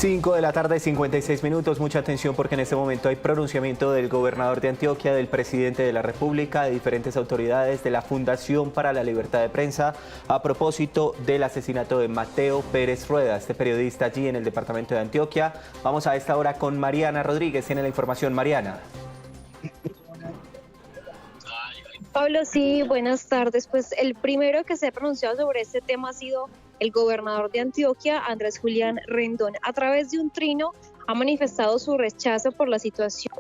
5 de la tarde, 56 minutos. Mucha atención porque en este momento hay pronunciamiento del gobernador de Antioquia, del presidente de la República, de diferentes autoridades, de la Fundación para la Libertad de Prensa, a propósito del asesinato de Mateo Pérez Rueda, este periodista allí en el departamento de Antioquia. Vamos a esta hora con Mariana Rodríguez. Tiene la información, Mariana. Pablo, sí, buenas tardes. Pues el primero que se ha pronunciado sobre este tema ha sido el gobernador de Antioquia, Andrés Julián Rendón. A través de un trino ha manifestado su rechazo por la situación.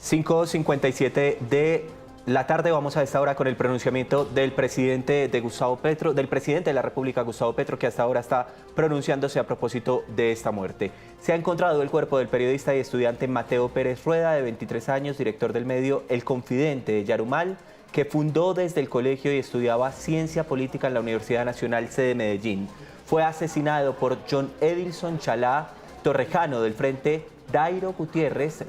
5:57 de la tarde. Vamos a esta hora con el pronunciamiento del presidente del presidente de la República, Gustavo Petro, que hasta ahora está pronunciándose a propósito de esta muerte. Se ha encontrado el cuerpo del periodista y estudiante Mateo Pérez Rueda, de 23 años, director del medio El Confidente de Yarumal, que fundó desde el colegio y estudiaba ciencia política en la Universidad Nacional sede de Medellín. Fue asesinado por John Edilson Chalá, torrejano del Frente Darío Gutiérrez,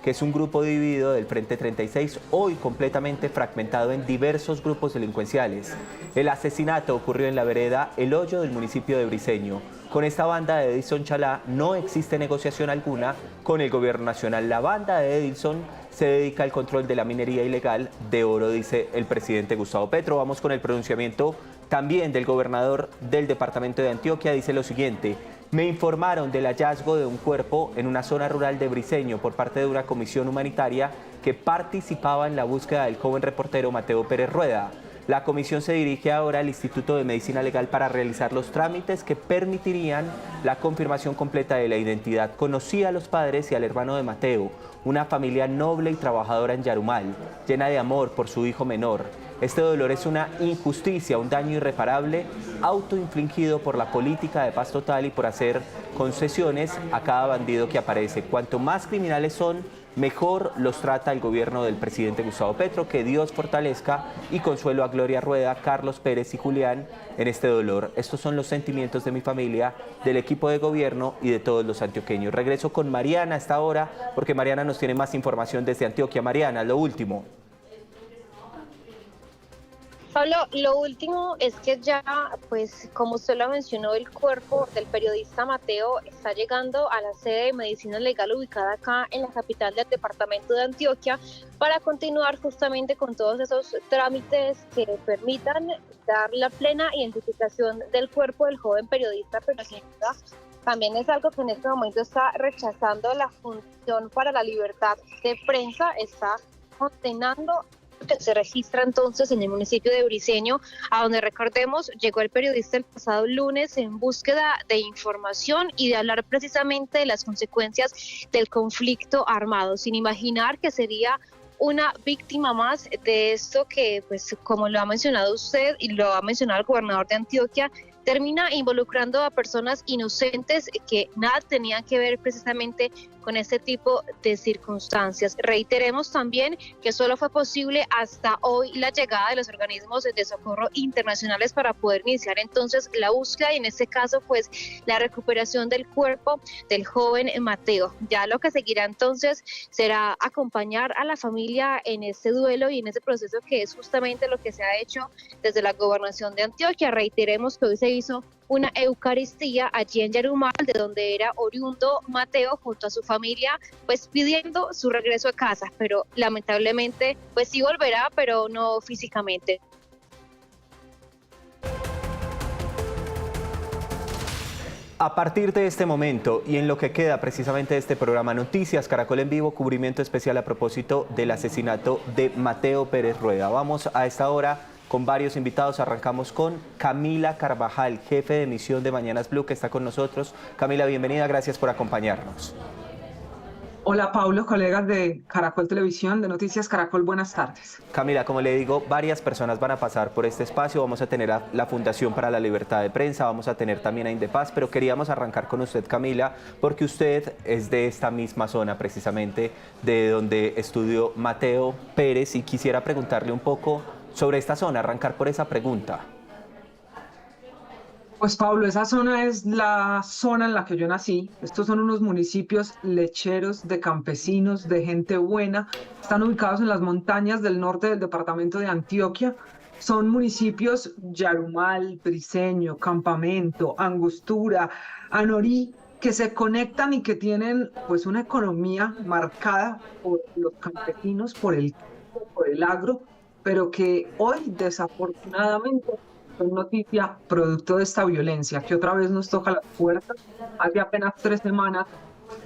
que es un grupo dividido del Frente 36, hoy completamente fragmentado en diversos grupos delincuenciales. El asesinato ocurrió en la vereda El Hoyo del municipio de Briceño. Con esta banda de Edilson Chalá no existe negociación alguna con el gobierno nacional. La banda de Edilson se dedica al control de la minería ilegal de oro, dice el presidente Gustavo Petro. Vamos con el pronunciamiento también del gobernador del departamento de Antioquia. Dice lo siguiente: me informaron del hallazgo de un cuerpo en una zona rural de Briceño por parte de una comisión humanitaria que participaba en la búsqueda del joven reportero Mateo Pérez Rueda. La comisión se dirige ahora al Instituto de Medicina Legal para realizar los trámites que permitirían la confirmación completa de la identidad. Conocí a los padres y al hermano de Mateo, una familia noble y trabajadora en Yarumal, llena de amor por su hijo menor. Este dolor es una injusticia, un daño irreparable, autoinfligido por la política de paz total y por hacer concesiones a cada bandido que aparece. Cuanto más criminales son, mejor los trata el gobierno del presidente Gustavo Petro. Que Dios fortalezca y consuelo a Gloria Rueda, Carlos Pérez y Julián en este dolor. Estos son los sentimientos de mi familia, del equipo de gobierno y de todos los antioqueños. Regreso con Mariana a esta hora porque Mariana nos tiene más información desde Antioquia. Mariana, lo último. Pablo, lo último es que ya, pues como usted lo mencionó, el cuerpo del periodista Mateo está llegando a la sede de Medicina Legal ubicada acá en la capital del departamento de Antioquia para continuar justamente con todos esos trámites que permitan dar la plena identificación del cuerpo del joven periodista, pero sin duda también es algo que en este momento está rechazando la Fundación para la Libertad de Prensa, está condenando que se registra entonces en el municipio de Briceño, a donde, recordemos, llegó el periodista el pasado lunes en búsqueda de información y de hablar precisamente de las consecuencias del conflicto armado, sin imaginar que sería una víctima más de esto que, pues como lo ha mencionado usted y lo ha mencionado el gobernador de Antioquia, termina involucrando a personas inocentes que nada tenían que ver precisamente con este tipo de circunstancias. Reiteremos también que solo fue posible hasta hoy la llegada de los organismos de socorro internacionales para poder iniciar entonces la búsqueda y en este caso pues la recuperación del cuerpo del joven Mateo. Ya lo que seguirá entonces será acompañar a la familia en este duelo y en ese proceso que es justamente lo que se ha hecho desde la gobernación de Antioquia. Reiteremos que hoy se hizo una eucaristía allí en Yarumal, de donde era oriundo Mateo, junto a su familia, pues pidiendo su regreso a casa, pero lamentablemente pues sí volverá, pero no físicamente. A partir de este momento y en lo que queda precisamente de este programa Noticias Caracol en Vivo, cubrimiento especial a propósito del asesinato de Mateo Pérez Rueda. Vamos a esta hora con varios invitados. Arrancamos con Camila Carvajal, jefe de emisión de Mañanas Blue, que está con nosotros. Camila, bienvenida, gracias por acompañarnos. Hola Pablo, colegas de Caracol Televisión, de Noticias Caracol, buenas tardes. Camila, como le digo, varias personas van a pasar por este espacio. Vamos a tener a la Fundación para la Libertad de Prensa, vamos a tener también a Indepaz, pero queríamos arrancar con usted, Camila, porque usted es de esta misma zona, precisamente, de donde estudió Mateo Pérez, y quisiera preguntarle un poco sobre esta zona, arrancar por esa pregunta. Pues Pablo, esa zona es la zona en la que yo nací. Estos son unos municipios lecheros de campesinos, de gente buena. Están ubicados en las montañas del norte del departamento de Antioquia. Son municipios Yarumal, Briceño, Campamento, Angostura, Anorí, que se conectan y que tienen pues una economía marcada por los campesinos, por el campo, por el agro, pero que hoy desafortunadamente son noticia producto de esta violencia que otra vez nos toca las puertas. Hace apenas 3 semanas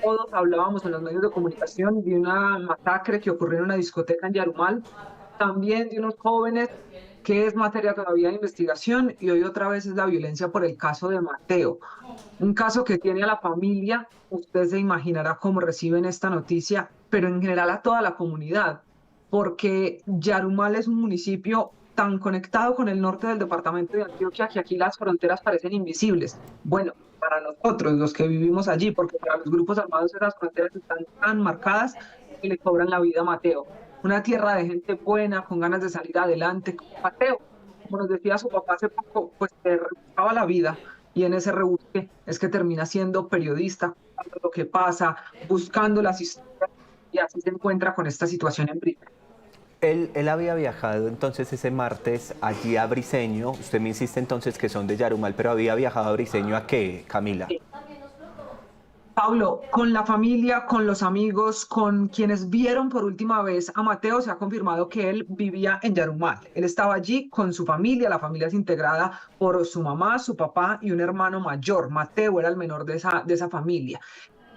todos hablábamos en los medios de comunicación de una masacre que ocurrió en una discoteca en Yarumal, también de unos jóvenes, que es materia todavía de investigación, y hoy otra vez es la violencia por el caso de Mateo, un caso que tiene a la familia, usted se imaginará cómo reciben esta noticia, pero en general a toda la comunidad, porque Yarumal es un municipio tan conectado con el norte del departamento de Antioquia que aquí las fronteras parecen invisibles. Bueno, para nosotros, los que vivimos allí, porque para los grupos armados esas fronteras están tan marcadas que le cobran la vida a Mateo. Una tierra de gente buena, con ganas de salir adelante, como Mateo. Como nos decía su papá hace poco, pues se rebuscaba la vida y en ese rebusque es que termina siendo periodista, contando lo que pasa, buscando las historias y así se encuentra con esta situación en Brita. Él había viajado entonces ese martes allí a Briceño. Usted me insiste entonces que son de Yarumal, pero había viajado a Briceño ¿a qué, Camila? Sí. Pablo, con la familia, con los amigos, con quienes vieron por última vez a Mateo, se ha confirmado que él vivía en Yarumal. Él estaba allí con su familia, la familia es integrada por su mamá, su papá y un hermano mayor. Mateo era el menor de esa familia.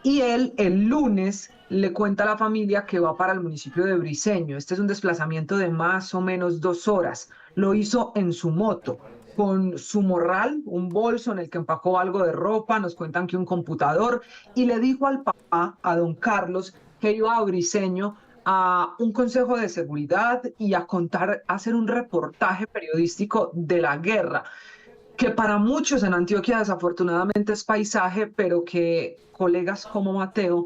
Y él el lunes le cuenta a la familia que va para el municipio de Briceño. Este es un desplazamiento de más o menos 2 horas. Lo hizo en su moto, con su morral, un bolso en el que empacó algo de ropa, nos cuentan que un computador, y le dijo al papá, a don Carlos, que iba a Briceño a un consejo de seguridad y a contar, a hacer un reportaje periodístico de la guerra, que para muchos en Antioquia desafortunadamente es paisaje, pero que colegas como Mateo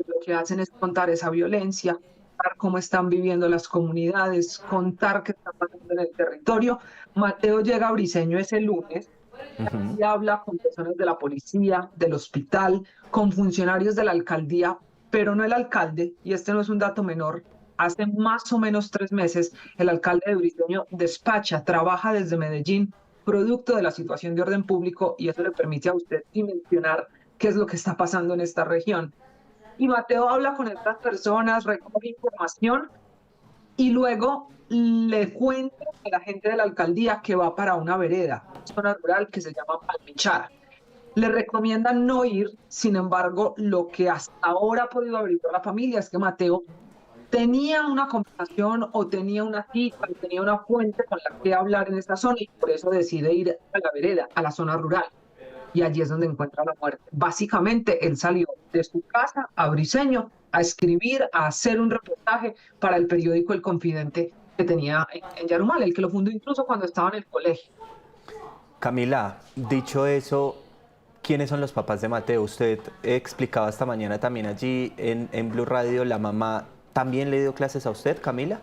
lo que hacen es contar esa violencia, contar cómo están viviendo las comunidades, contar qué está pasando en el territorio. Mateo llega a Briceño ese lunes y habla con personas de la policía, del hospital, con funcionarios de la alcaldía, pero no el alcalde, y este no es un dato menor. Hace más o menos 3 meses, el alcalde de Briceño despacha, trabaja desde Medellín, producto de la situación de orden público, y eso le permite a usted dimensionar qué es lo que está pasando en esta región. Y Mateo habla con estas personas, recoge información y luego le cuenta a la gente de la alcaldía que va para una vereda, una zona rural que se llama Palmichar. Le recomiendan no ir, sin embargo, lo que hasta ahora ha podido averiguar la familia es que Mateo tenía una conversación o tenía una cita, tenía una fuente con la que hablar en esta zona y por eso decide ir a la vereda, a la zona rural. Y allí es donde encuentra la muerte. Básicamente, él salió de su casa a Briceño a escribir, a hacer un reportaje para el periódico El Confidente que tenía en Yarumal, el que lo fundó incluso cuando estaba en el colegio. Camila, dicho eso, ¿quiénes son los papás de Mateo? Usted explicaba esta mañana también allí en Blue Radio, la mamá también le dio clases a usted, Camila.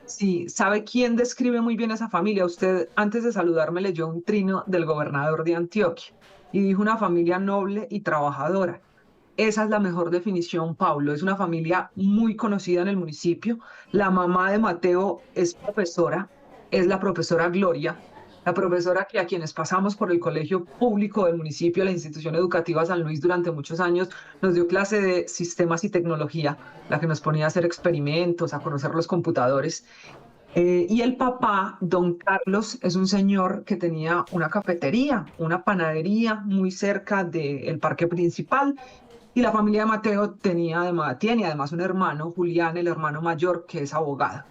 Sí, ¿sabe quién describe muy bien esa familia? Usted antes de saludarme leyó un trino del gobernador de Antioquia y dijo una familia noble y trabajadora. Esa es la mejor definición, Pablo. Es una familia muy conocida en el municipio. La mamá de Mateo es profesora, es la profesora Gloria, la profesora que a quienes pasamos por el colegio público del municipio, la institución educativa San Luis durante muchos años, nos dio clase de sistemas y tecnología, la que nos ponía a hacer experimentos, a conocer los computadores. Y el papá, don Carlos, es un señor que tenía una cafetería, una panadería muy cerca del parque principal. Y la familia de Mateo tiene además un hermano, Julián, el hermano mayor, que es abogado.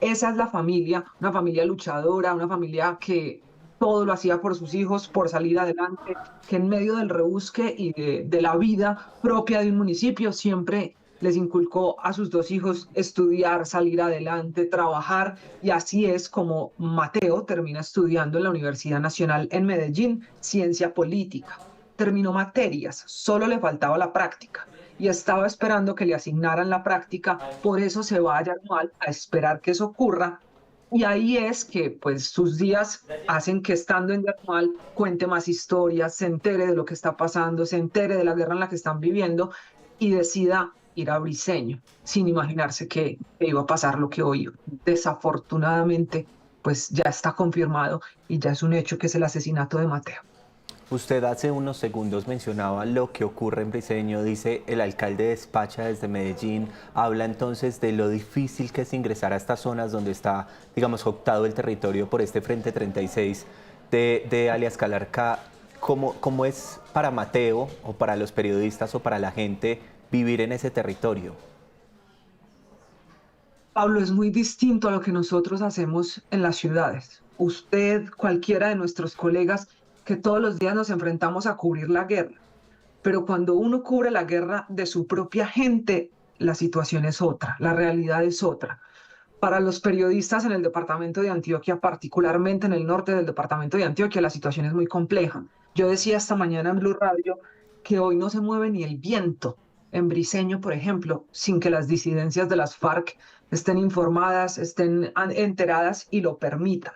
Esa es la familia, una familia luchadora, una familia que todo lo hacía por sus hijos, por salir adelante, que en medio del rebusque y de la vida propia de un municipio siempre les inculcó a sus 2 hijos estudiar, salir adelante, trabajar, y así es como Mateo termina estudiando en la Universidad Nacional en Medellín, ciencia política. Terminó materias, solo le faltaba la práctica y estaba esperando que le asignaran la práctica, por eso se va a Yarumal a esperar que eso ocurra. Y ahí es que pues sus días hacen que estando en Yarumal cuente más historias, se entere de lo que está pasando, se entere de la guerra en la que están viviendo y decida ir a Briceño, sin imaginarse que iba a pasar lo que hoy desafortunadamente pues ya está confirmado y ya es un hecho que es el asesinato de Mateo. Usted hace unos segundos mencionaba lo que ocurre en Briceño, dice el alcalde despacha desde Medellín, habla entonces de lo difícil que es ingresar a estas zonas donde está, digamos, cooptado el territorio por este Frente 36 de alias Calarcá. ¿Cómo es para Mateo o para los periodistas o para la gente vivir en ese territorio? Pablo, es muy distinto a lo que nosotros hacemos en las ciudades. Usted, cualquiera de nuestros colegas, que todos los días nos enfrentamos a cubrir la guerra, pero cuando uno cubre la guerra de su propia gente, la situación es otra, la realidad es otra. Para los periodistas en el departamento de Antioquia, particularmente en el norte del departamento de Antioquia, la situación es muy compleja. Yo decía esta mañana en Blue Radio que hoy no se mueve ni el viento en Briceño, por ejemplo, sin que las disidencias de las FARC estén informadas, estén enteradas y lo permitan.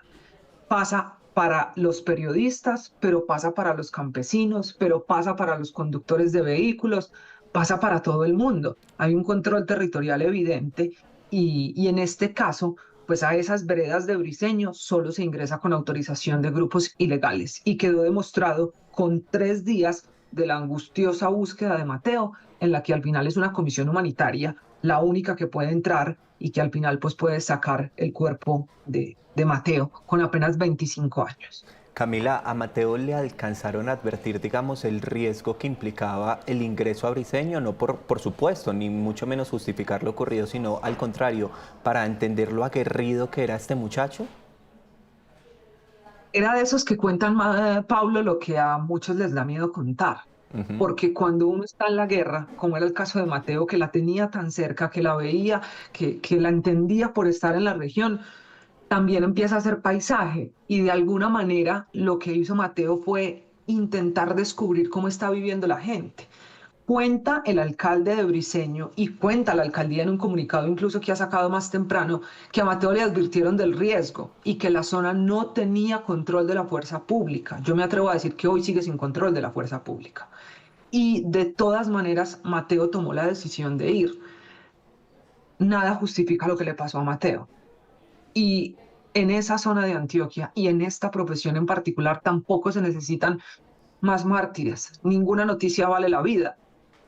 Pasa para los periodistas, pero pasa para los campesinos, pero pasa para los conductores de vehículos, pasa para todo el mundo. Hay un control territorial evidente y en este caso, pues a esas veredas de Briceño solo se ingresa con autorización de grupos ilegales y quedó demostrado con 3 días de la angustiosa búsqueda de Mateo, en la que al final es una comisión humanitaria la única que puede entrar y que al final pues puede sacar el cuerpo de Mateo con apenas 25 años. Camila, a Mateo le alcanzaron a advertir, digamos, el riesgo que implicaba el ingreso a Briceño, no por supuesto, ni mucho menos justificar lo ocurrido, sino al contrario, para entender lo aguerrido que era este muchacho. Era de esos que cuentan, Pablo, lo que a muchos les da miedo contar. Porque cuando uno está en la guerra, como era el caso de Mateo, que la tenía tan cerca, que la veía, que la entendía por estar en la región, también empieza a hacer paisaje. Y de alguna manera lo que hizo Mateo fue intentar descubrir cómo está viviendo la gente. Cuenta el alcalde de Briceño y cuenta la alcaldía en un comunicado incluso que ha sacado más temprano que a Mateo le advirtieron del riesgo y que la zona no tenía control de la fuerza pública. Yo me atrevo a decir que hoy sigue sin control de la fuerza pública. Y de todas maneras, Mateo tomó la decisión de ir. Nada justifica lo que le pasó a Mateo. Y en esa zona de Antioquia y en esta profesión en particular tampoco se necesitan más mártires. Ninguna noticia vale la vida.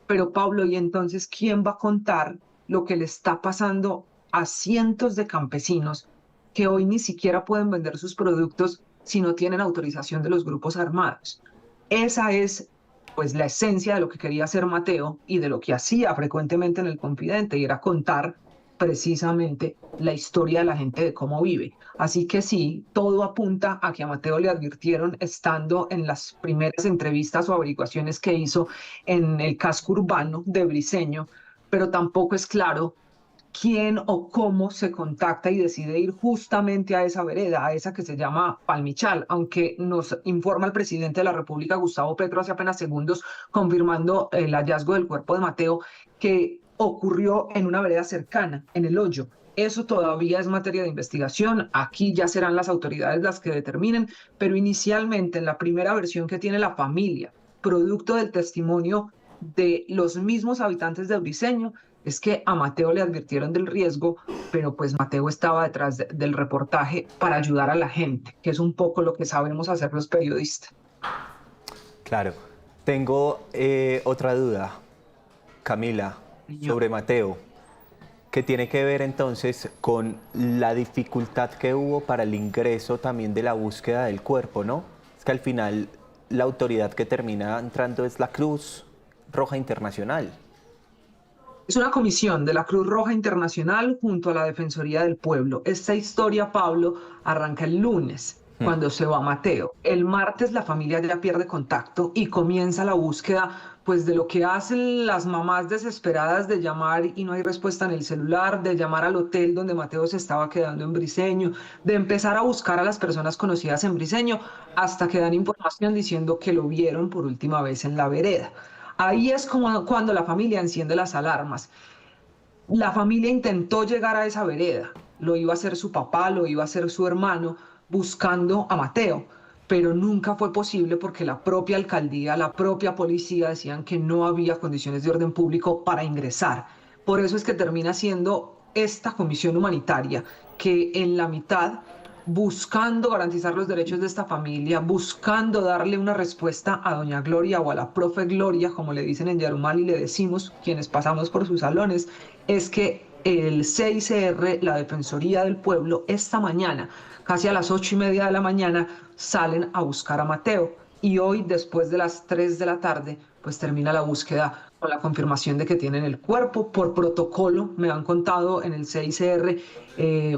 Pero Pablo, ¿y entonces quién va a contar lo que le está pasando a cientos de campesinos que hoy ni siquiera pueden vender sus productos si no tienen autorización de los grupos armados? Esa es pues la esencia de lo que quería hacer Mateo y de lo que hacía frecuentemente en El Confidente, y era contar precisamente la historia de la gente, de cómo vive. Así que sí, todo apunta a que a Mateo le advirtieron estando en las primeras entrevistas o averiguaciones que hizo en el casco urbano de Briceño, pero tampoco es claro quién o cómo se contacta y decide ir justamente a esa vereda, a esa que se llama Palmichal, aunque nos informa el presidente de la República, Gustavo Petro, hace apenas segundos, confirmando el hallazgo del cuerpo de Mateo, que ocurrió en una vereda cercana, en El Hoyo. Eso todavía es materia de investigación, aquí ya serán las autoridades las que determinen, pero inicialmente en la primera versión que tiene la familia, producto del testimonio de los mismos habitantes de Briceño, es que a Mateo le advirtieron del riesgo, pero pues Mateo estaba detrás del reportaje para ayudar a la gente, que es un poco lo que sabemos hacer los periodistas. Claro. Tengo otra duda, Camila, sobre Mateo, que tiene que ver entonces con la dificultad que hubo para el ingreso también de la búsqueda del cuerpo, ¿no? Es que al final la autoridad que termina entrando es la Cruz Roja Internacional. Es una comisión de la Cruz Roja Internacional junto a la Defensoría del Pueblo. Esta historia, Pablo, arranca el lunes, cuando se va Mateo. El martes la familia ya pierde contacto y comienza la búsqueda pues de lo que hacen las mamás desesperadas de llamar y no hay respuesta en el celular, de llamar al hotel donde Mateo se estaba quedando en Briceño, de empezar a buscar a las personas conocidas en Briceño hasta que dan información diciendo que lo vieron por última vez en la vereda. Ahí es como cuando la familia enciende las alarmas. La familia intentó llegar a esa vereda, lo iba a hacer su papá, lo iba a hacer su hermano, buscando a Mateo, pero nunca fue posible porque la propia alcaldía, la propia policía decían que no había condiciones de orden público para ingresar. Por eso es que termina siendo esta comisión humanitaria que en la mitad buscando garantizar los derechos de esta familia, buscando darle una respuesta a doña Gloria o a la profe Gloria, como le dicen en Yarumal y le decimos quienes pasamos por sus salones, es que el CICR, la Defensoría del Pueblo, esta mañana, casi a las 8:30 de la mañana, salen a buscar a Mateo. Y hoy, después de las 3 de la tarde, pues termina la búsqueda con la confirmación de que tienen el cuerpo. Por protocolo, me han contado en el CICR,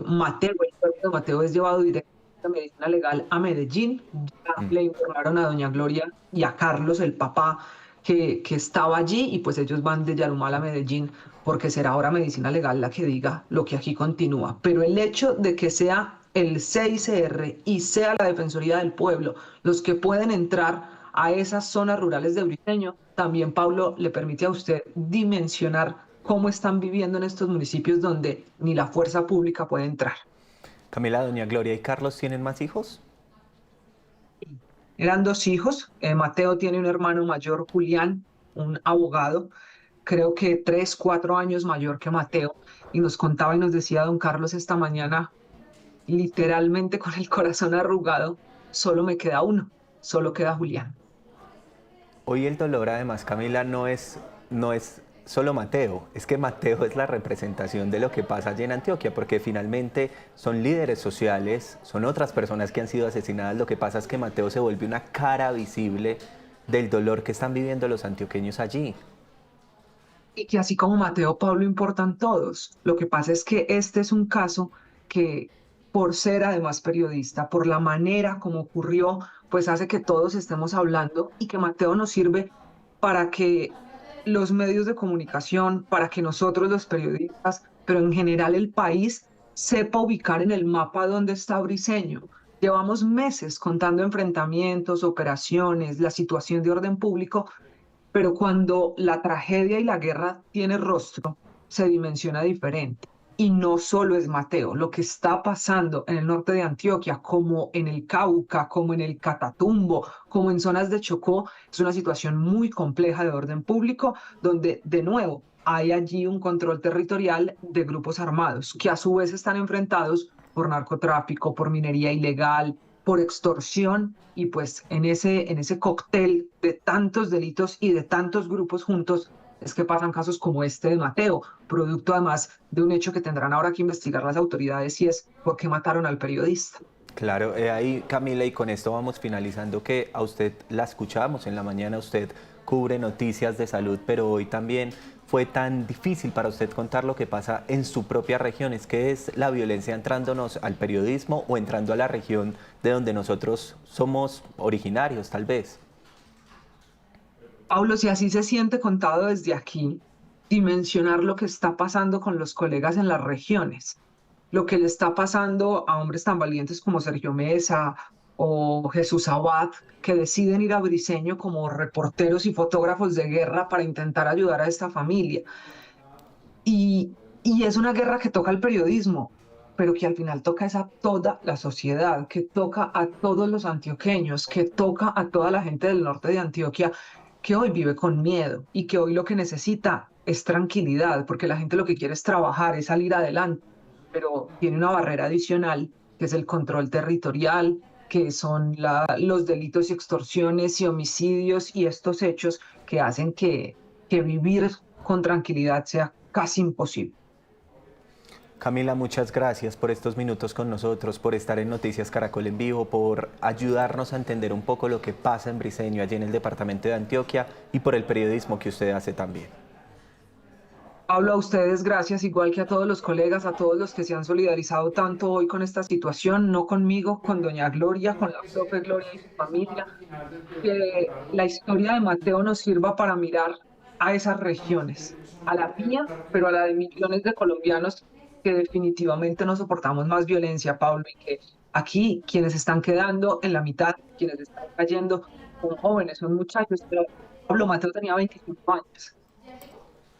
Mateo, el cuerpo de Mateo es llevado directamente a medicina legal a Medellín. Ya le informaron a doña Gloria y a Carlos, el papá, que estaba allí, y pues ellos van de Yarumal a Medellín, porque será ahora medicina legal la que diga lo que aquí continúa. Pero el hecho de que sea el CICR y sea la Defensoría del Pueblo los que pueden entrar a esas zonas rurales de Briceño, también, Pablo, le permite a usted dimensionar cómo están viviendo en estos municipios donde ni la fuerza pública puede entrar. Camila, doña Gloria y Carlos tienen más hijos. Eran dos hijos. Mateo tiene un hermano mayor, Julián, un abogado, creo que 3, 4 años mayor que Mateo, y nos contaba y nos decía don Carlos esta mañana, literalmente con el corazón arrugado: solo me queda uno, solo queda Julián. Hoy el dolor, además, Camila, no es solo Mateo, es que Mateo es la representación de lo que pasa allí en Antioquia, porque finalmente son líderes sociales, son otras personas que han sido asesinadas. Lo que pasa es que Mateo se vuelve una cara visible del dolor que están viviendo los antioqueños allí. Y que así como Mateo, Pablo, importan todos. Lo que pasa es que este es un caso que, por ser además periodista, por la manera como ocurrió, pues hace que todos estemos hablando, y que Mateo nos sirve para que los medios de comunicación, para que nosotros los periodistas, pero en general el país, sepa ubicar en el mapa dónde está Briceño. Llevamos meses contando enfrentamientos, operaciones, la situación de orden público, pero cuando la tragedia y la guerra tiene rostro, se dimensiona diferente. Y no solo es Mateo, lo que está pasando en el norte de Antioquia, como en el Cauca, como en el Catatumbo, como en zonas de Chocó, es una situación muy compleja de orden público, donde de nuevo hay allí un control territorial de grupos armados, que a su vez están enfrentados por narcotráfico, por minería ilegal, por extorsión, y pues en ese cóctel de tantos delitos y de tantos grupos juntos es que pasan casos como este de Mateo, producto además de un hecho que tendrán ahora que investigar las autoridades, y es por qué mataron al periodista. Claro, ahí, Camila, y con esto vamos finalizando, que a usted la escuchamos en la mañana, usted cubre noticias de salud, pero hoy también fue tan difícil para usted contar lo que pasa en su propia región. Es que es la violencia entrándonos al periodismo o entrando a la región de donde nosotros somos originarios, tal vez. Pablo, si así se siente contado desde aquí, dimensionar lo que está pasando con los colegas en las regiones, lo que le está pasando a hombres tan valientes como Sergio Mesa o Jesús Abad, que deciden ir a Briceño como reporteros y fotógrafos de guerra para intentar ayudar a esta familia. Y es una guerra que toca el periodismo, pero que al final toca es a toda la sociedad, que toca a todos los antioqueños, que toca a toda la gente del norte de Antioquia, que hoy vive con miedo y que hoy lo que necesita es tranquilidad, porque la gente lo que quiere es trabajar, es salir adelante, pero tiene una barrera adicional, que es el control territorial, que son los delitos y extorsiones y homicidios y estos hechos que hacen que vivir con tranquilidad sea casi imposible. Camila, muchas gracias por estos minutos con nosotros, por estar en Noticias Caracol en vivo, por ayudarnos a entender un poco lo que pasa en Briceño, allí en el departamento de Antioquia, y por el periodismo que usted hace también. Pablo, a ustedes gracias, igual que a todos los colegas, a todos los que se han solidarizado tanto hoy con esta situación, no conmigo, con doña Gloria, con la profe Gloria y su familia. Que la historia de Mateo nos sirva para mirar a esas regiones, a la mía, pero a la de millones de colombianos que definitivamente no soportamos más violencia, Pablo, y que aquí quienes están quedando en la mitad, quienes están cayendo, son jóvenes, son muchachos, pero Pablo, Mateo tenía 25 años.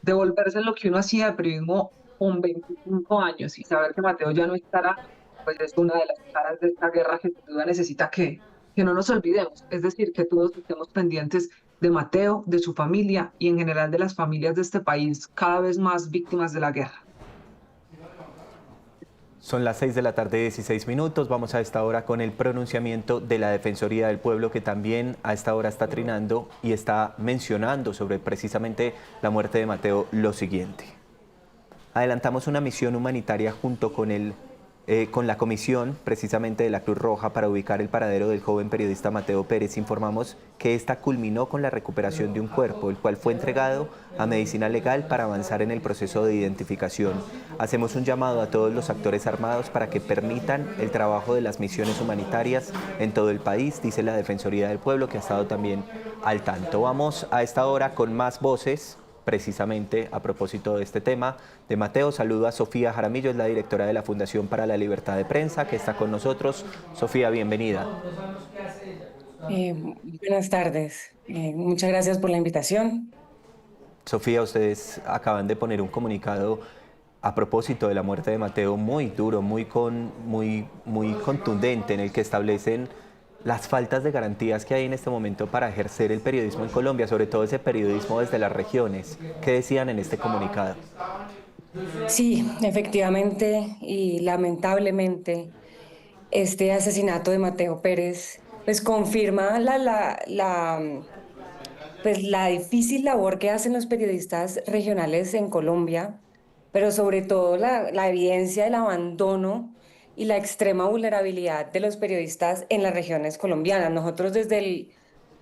Devolverse en lo que uno hacía de periodismo con 25 años y saber que Mateo ya no estará, pues es una de las caras de esta guerra que sin duda necesita que no nos olvidemos. Es decir, que todos estemos pendientes de Mateo, de su familia y en general de las familias de este país cada vez más víctimas de la guerra. Son las 6 de la tarde, 16 minutos. Vamos a esta hora con el pronunciamiento de la Defensoría del Pueblo, que también a esta hora está trinando y está mencionando sobre precisamente la muerte de Mateo lo siguiente. Adelantamos una misión humanitaria junto con la comisión precisamente de la Cruz Roja para ubicar el paradero del joven periodista Mateo Pérez. Informamos que esta culminó con la recuperación de un cuerpo, el cual fue entregado a Medicina Legal para avanzar en el proceso de identificación. Hacemos un llamado a todos los actores armados para que permitan el trabajo de las misiones humanitarias en todo el país, dice la Defensoría del Pueblo, que ha estado también al tanto. Vamos a esta hora con más voces. Precisamente a propósito de este tema de Mateo, saludo a Sofía Jaramillo, es la directora de la Fundación para la Libertad de Prensa, que está con nosotros. Sofía, bienvenida. Buenas tardes, muchas gracias por la invitación. Sofía, ustedes acaban de poner un comunicado a propósito de la muerte de Mateo muy duro, muy contundente, en el que establecen las faltas de garantías que hay en este momento para ejercer el periodismo en Colombia, sobre todo ese periodismo desde las regiones. ¿Qué decían en este comunicado? Sí, efectivamente y lamentablemente este asesinato de Mateo Pérez pues confirma la difícil labor que hacen los periodistas regionales en Colombia, pero sobre todo la evidencia del abandono y la extrema vulnerabilidad de los periodistas en las regiones colombianas. Nosotros desde el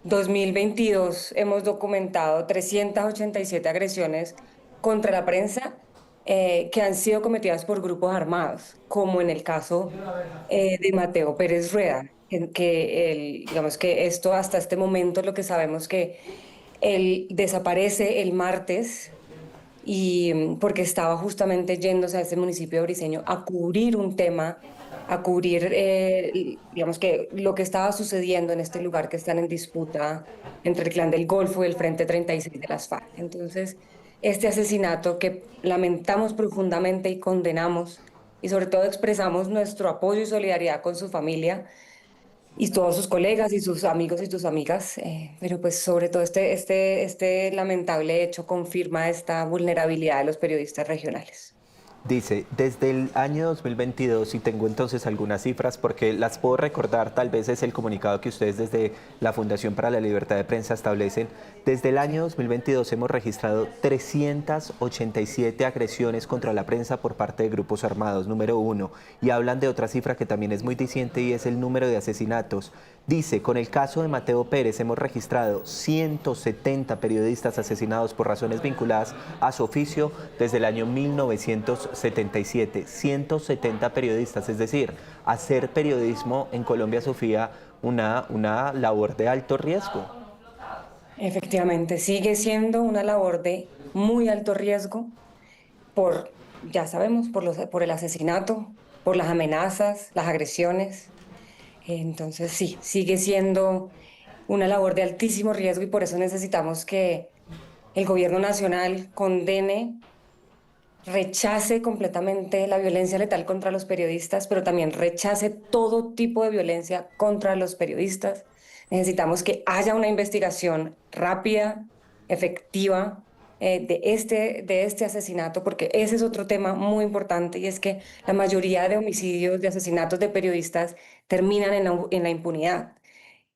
2022 hemos documentado 387 agresiones contra la prensa que han sido cometidas por grupos armados, como en el caso de Mateo Pérez Rueda, digamos que esto hasta este momento lo que sabemos que él desaparece el martes y porque estaba justamente yéndose a ese municipio de Briceño a cubrir un tema, a cubrir, digamos que lo que estaba sucediendo en este lugar que están en disputa entre el Clan del Golfo y el Frente 36 de las FARC. Entonces, este asesinato que lamentamos profundamente y condenamos, y sobre todo expresamos nuestro apoyo y solidaridad con su familia, y todos sus colegas y sus amigos y sus amigas, pero pues sobre todo este lamentable hecho confirma esta vulnerabilidad de los periodistas regionales. Dice, desde el año 2022, y tengo entonces algunas cifras porque las puedo recordar, tal vez es el comunicado que ustedes desde la Fundación para la Libertad de Prensa establecen. Desde el año 2022 hemos registrado 387 agresiones contra la prensa por parte de grupos armados, número uno. Y hablan de otra cifra que también es muy diciente y es el número de asesinatos. Dice, con el caso de Mateo Pérez hemos registrado 170 periodistas asesinados por razones vinculadas a su oficio desde el año 1977. 170 periodistas, es decir, hacer periodismo en Colombia, Sofía, una labor de alto riesgo. Efectivamente, sigue siendo una labor de muy alto riesgo por, ya sabemos, por el asesinato, por las amenazas, las agresiones. Entonces sí, sigue siendo una labor de altísimo riesgo y por eso necesitamos que el gobierno nacional condene, rechace completamente la violencia letal contra los periodistas, pero también rechace todo tipo de violencia contra los periodistas. Necesitamos que haya una investigación rápida, efectiva, de este asesinato, porque ese es otro tema muy importante y es que la mayoría de homicidios, de asesinatos de periodistas terminan en la impunidad.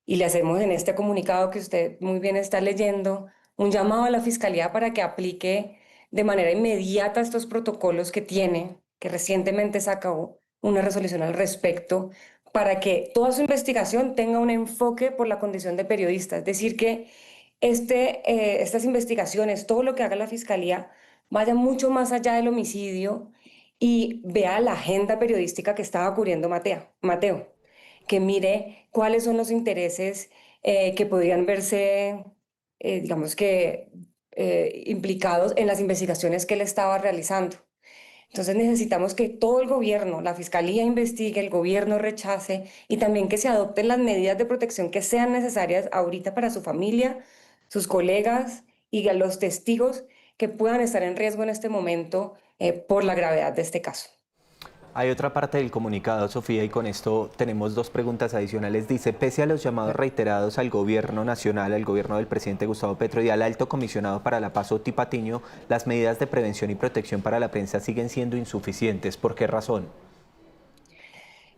Y le hacemos en este comunicado que usted muy bien está leyendo un llamado a la Fiscalía para que aplique de manera inmediata estos protocolos que recientemente sacó una resolución al respecto, para que toda su investigación tenga un enfoque por la condición de periodista. Es decir, que estas investigaciones, todo lo que haga la Fiscalía, vaya mucho más allá del homicidio y vea la agenda periodística que estaba cubriendo Mateo, que mire cuáles son los intereses que podrían verse, digamos que, implicados en las investigaciones que él estaba realizando. Entonces necesitamos que todo el gobierno, la Fiscalía investigue, el gobierno rechace y también que se adopten las medidas de protección que sean necesarias ahorita para su familia, sus colegas y a los testigos que puedan estar en riesgo en este momento por la gravedad de este caso. Hay otra parte del comunicado, Sofía, y con esto tenemos dos preguntas adicionales. Dice, pese a los llamados reiterados al gobierno nacional, al gobierno del presidente Gustavo Petro y al alto comisionado para la paz, Oti Patiño, las medidas de prevención y protección para la prensa siguen siendo insuficientes. ¿Por qué razón?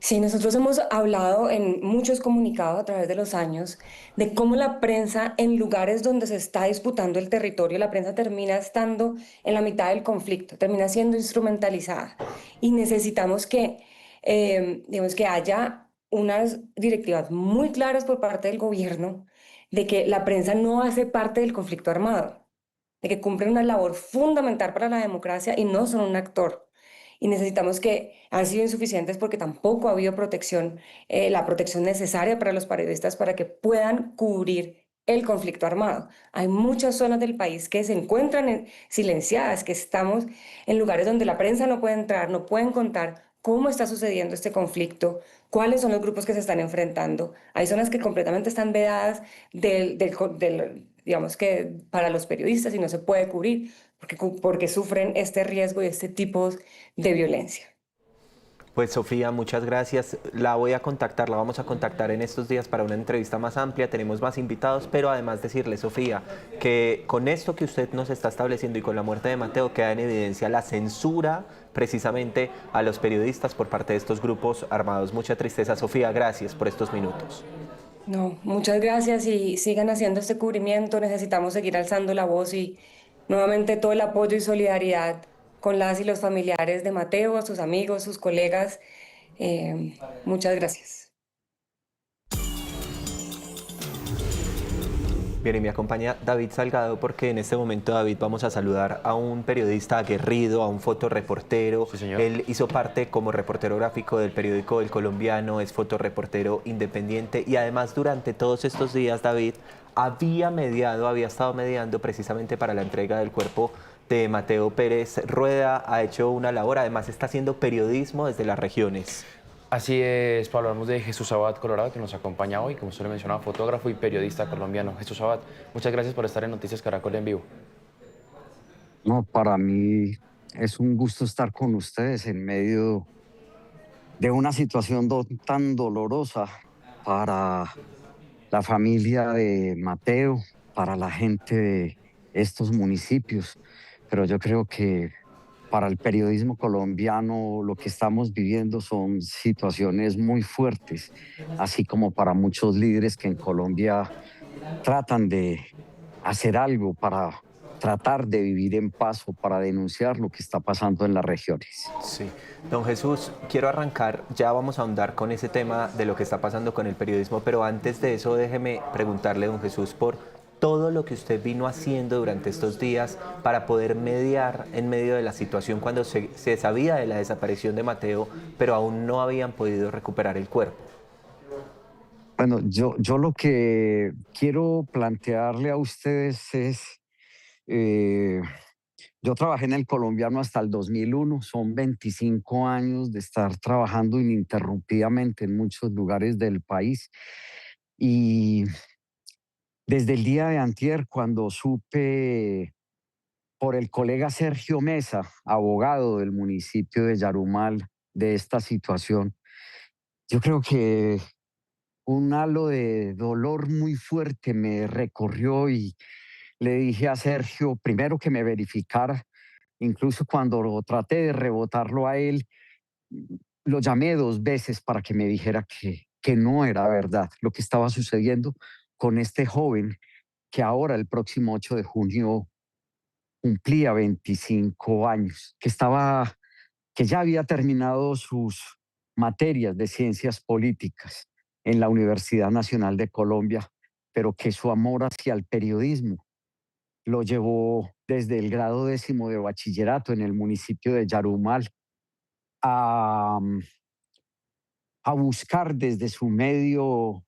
Sí, nosotros hemos hablado en muchos comunicados a través de los años de cómo la prensa en lugares donde se está disputando el territorio, la prensa termina estando en la mitad del conflicto, termina siendo instrumentalizada y necesitamos digamos, que haya unas directivas muy claras por parte del gobierno de que la prensa no hace parte del conflicto armado, de que cumplen una labor fundamental para la democracia y no son un actor. Y necesitamos que han sido insuficientes porque tampoco ha habido protección, la protección necesaria para los periodistas para que puedan cubrir el conflicto armado. Hay muchas zonas del país que se encuentran silenciadas, que estamos en lugares donde la prensa no puede entrar, no pueden contar cómo está sucediendo este conflicto, cuáles son los grupos que se están enfrentando. Hay zonas que completamente están vedadas digamos que para los periodistas y no se puede cubrir porque sufren este riesgo y este tipo de violencia. Pues Sofía, muchas gracias. La voy a contactar, la vamos a contactar en estos días para una entrevista más amplia. Tenemos más invitados, pero además decirle, Sofía, que con esto que usted nos está estableciendo y con la muerte de Mateo queda en evidencia la censura precisamente a los periodistas por parte de estos grupos armados. Mucha tristeza, Sofía. Gracias por estos minutos. No, muchas gracias y sigan haciendo este cubrimiento. Necesitamos seguir alzando la voz y nuevamente todo el apoyo y solidaridad con las y los familiares de Mateo, sus amigos, sus colegas. Muchas gracias. Bien, y me acompaña David Salgado porque en este momento, David, vamos a saludar a un periodista aguerrido, a un fotoreportero. Sí, señor. Él hizo parte como reportero gráfico del periódico El Colombiano, es fotoreportero independiente y además durante todos estos días, David, había estado mediando precisamente para la entrega del cuerpo de Mateo Pérez Rueda, ha hecho una labor, además está haciendo periodismo desde las regiones. Así es, Pablo, hablamos de Jesús Abad Colorado, que nos acompaña hoy, como usted lo mencionaba, fotógrafo y periodista colombiano. Jesús Abad, muchas gracias por estar en Noticias Caracol en vivo. No, para mí es un gusto estar con ustedes en medio de una situación tan dolorosa para la familia de Mateo, para la gente de estos municipios. Pero yo creo que para el periodismo colombiano lo que estamos viviendo son situaciones muy fuertes, así como para muchos líderes que en Colombia tratan de hacer algo para tratar de vivir en paz o para denunciar lo que está pasando en las regiones. Sí. Don Jesús, quiero arrancar, ya vamos a ahondar con ese tema de lo que está pasando con el periodismo, pero antes de eso déjeme preguntarle, don Jesús, por todo lo que usted vino haciendo durante estos días para poder mediar en medio de la situación cuando se sabía de la desaparición de Mateo, pero aún no habían podido recuperar el cuerpo. Bueno, yo lo que quiero plantearle a ustedes es, eh, yo trabajé en El Colombiano hasta el 2001, son 25 años de estar trabajando ininterrumpidamente en muchos lugares del país y desde el día de antier, cuando supe por el colega Sergio Mesa, abogado del municipio de Yarumal, de esta situación, yo creo que un halo de dolor muy fuerte me recorrió y le dije a Sergio primero que me verificara, incluso cuando lo traté de rebotarlo a él, lo llamé 2 veces para que me dijera que no era verdad lo que estaba sucediendo con este joven que ahora el próximo 8 de junio cumplía 25 años, que ya había terminado sus materias de ciencias políticas en la Universidad Nacional de Colombia, pero que su amor hacia el periodismo lo llevó desde el grado 10º de bachillerato en el municipio de Yarumal a, a buscar desde su medio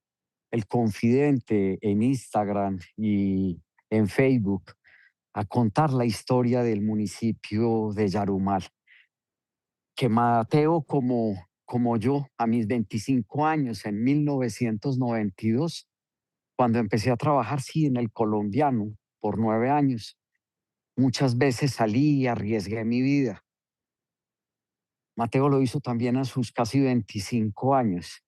El Confidente en Instagram y en Facebook, a contar la historia del municipio de Yarumal. Que Mateo, como yo, a mis 25 años, en 1992, cuando empecé a trabajar, sí, en El Colombiano, por 9 años, muchas veces salí y arriesgué mi vida. Mateo lo hizo también a sus casi 25 años,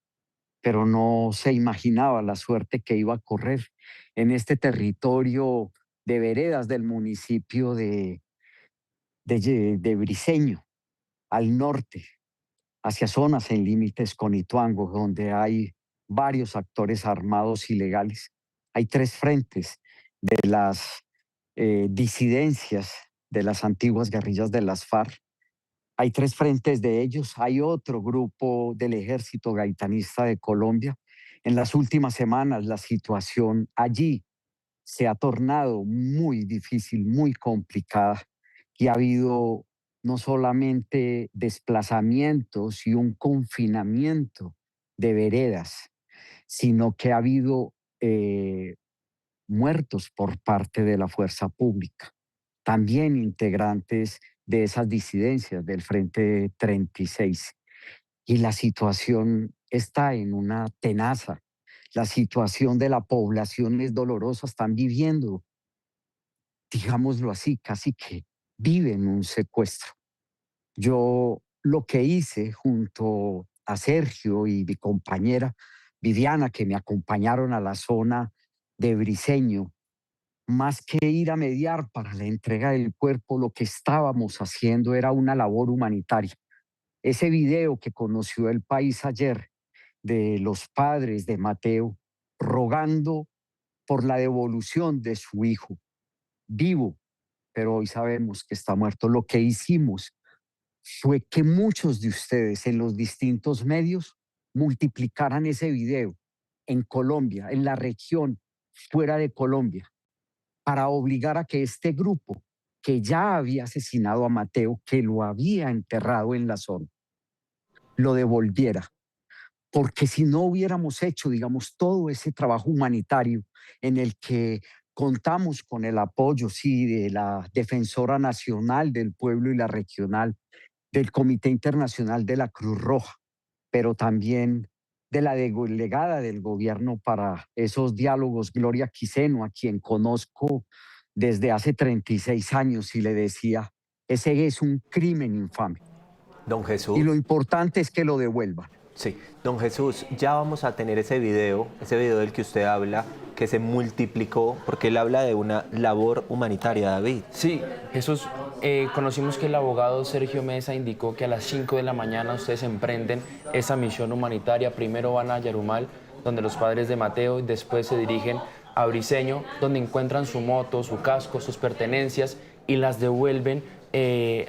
pero no se imaginaba la suerte que iba a correr en este territorio de veredas del municipio de Briceño, al norte. hacia zonas en límites con Ituango, donde hay varios actores armados ilegales. Hay tres frentes de las disidencias de las antiguas guerrillas de las FARC. Hay tres frentes de ellos. Hay otro grupo del Ejército Gaitanista de Colombia. En las últimas semanas la situación allí se ha tornado muy difícil, muy complicada, y ha habido no solamente desplazamientos y un confinamiento de veredas, sino que ha habido muertos por parte de la fuerza pública, también integrantes de esas disidencias del Frente 36. Y la situación está en una tenaza. La situación de la población es dolorosa. Están viviendo, digámoslo así, casi que viven un secuestro. Yo lo que hice junto a Sergio y mi compañera Viviana, que me acompañaron a la zona de Briceño, más que ir a mediar para la entrega del cuerpo, lo que estábamos haciendo era una labor humanitaria. Ese video que conoció el país ayer de los padres de Mateo rogando por la devolución de su hijo, vivo, pero hoy sabemos que está muerto. Lo que hicimos fue que muchos de ustedes en los distintos medios multiplicaran ese video en Colombia, en la región, fuera de Colombia, para obligar a que este grupo que ya había asesinado a Mateo, que lo había enterrado en la zona, lo devolviera. Porque si no hubiéramos hecho, digamos, todo ese trabajo humanitario en el que contamos con el apoyo, sí, de la Defensora Nacional del Pueblo y la Regional, del Comité Internacional de la Cruz Roja, pero también de la delegada del gobierno para esos diálogos, Gloria Quiseno, a quien conozco desde hace 36 años, y le decía, ese es un crimen infame. Don Jesús. Y lo importante es que lo devuelvan. Sí, don Jesús, ya vamos a tener ese video del que usted habla, que se multiplicó, porque él habla de una labor humanitaria, David. Sí, Jesús, conocimos que el abogado Sergio Mesa indicó que a las 5 de la mañana ustedes emprenden esa misión humanitaria. Primero van a Yarumal, donde los padres de Mateo, y después se dirigen a Briceño, donde encuentran su moto, su casco, sus pertenencias y las devuelven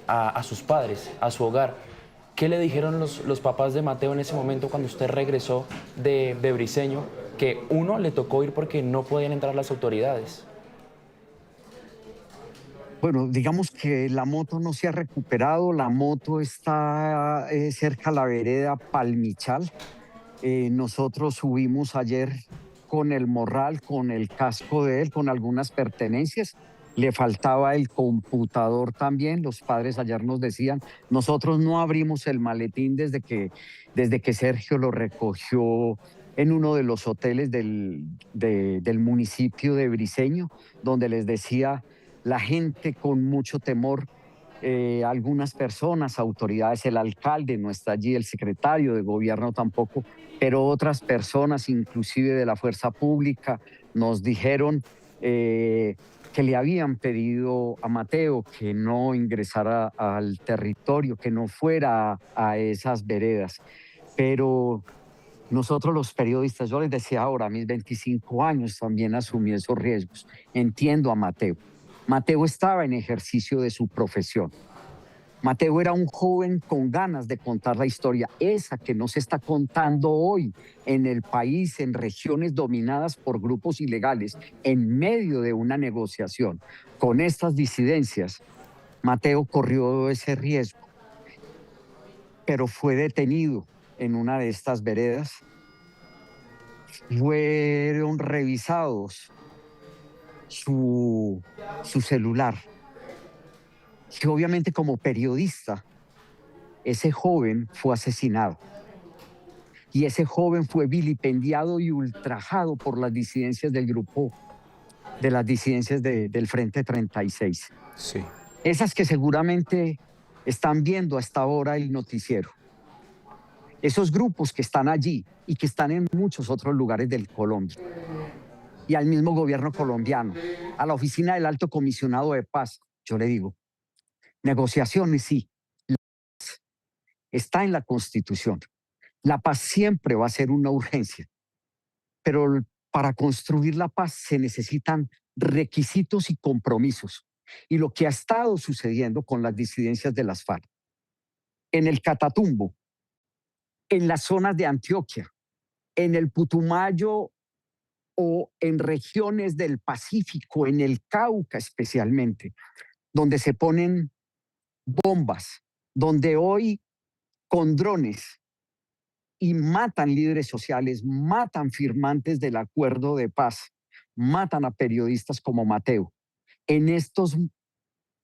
a sus padres, a su hogar. ¿Qué le dijeron los papás de Mateo en ese momento cuando usted regresó de Briceño? Que uno, le tocó ir porque no podían entrar las autoridades. Bueno, digamos que la moto no se ha recuperado, la moto está cerca a la vereda Palmichal. Nosotros subimos ayer con el morral, con el casco de él, con algunas pertenencias. Le faltaba el computador también. Los padres ayer nos decían, nosotros no abrimos el maletín desde que Sergio lo recogió en uno de los hoteles del municipio de Briceño, donde les decía la gente con mucho temor, algunas personas, autoridades, el alcalde no está allí, el secretario de gobierno tampoco, pero otras personas, inclusive de la fuerza pública, nos dijeron que le habían pedido a Mateo que no ingresara al territorio, que no fuera a esas veredas. Pero nosotros los periodistas, yo les decía ahora, a mis 25 años también asumí esos riesgos. Entiendo a Mateo. Mateo estaba en ejercicio de su profesión. Mateo era un joven con ganas de contar la historia, esa que no se está contando hoy en el país, en regiones dominadas por grupos ilegales, en medio de una negociación con estas disidencias. Mateo corrió ese riesgo, pero fue detenido en una de estas veredas. Fueron revisados su celular. Que obviamente como periodista, ese joven fue asesinado. Y ese joven fue vilipendiado y ultrajado por las disidencias del grupo, de las disidencias del Frente 36. Sí. Esas que seguramente están viendo hasta ahora el noticiero. Esos grupos que están allí y que están en muchos otros lugares del Colombia. Y al mismo gobierno colombiano, a la oficina del Alto Comisionado de Paz, yo le digo, negociaciones sí, está en la Constitución. La paz siempre va a ser una urgencia, pero para construir la paz se necesitan requisitos y compromisos. Y lo que ha estado sucediendo con las disidencias de las FARC, en el Catatumbo, en las zonas de Antioquia, en el Putumayo o en regiones del Pacífico, en el Cauca especialmente, donde se ponen bombas, donde hoy con drones y matan líderes sociales, matan firmantes del acuerdo de paz, matan a periodistas como Mateo. En estos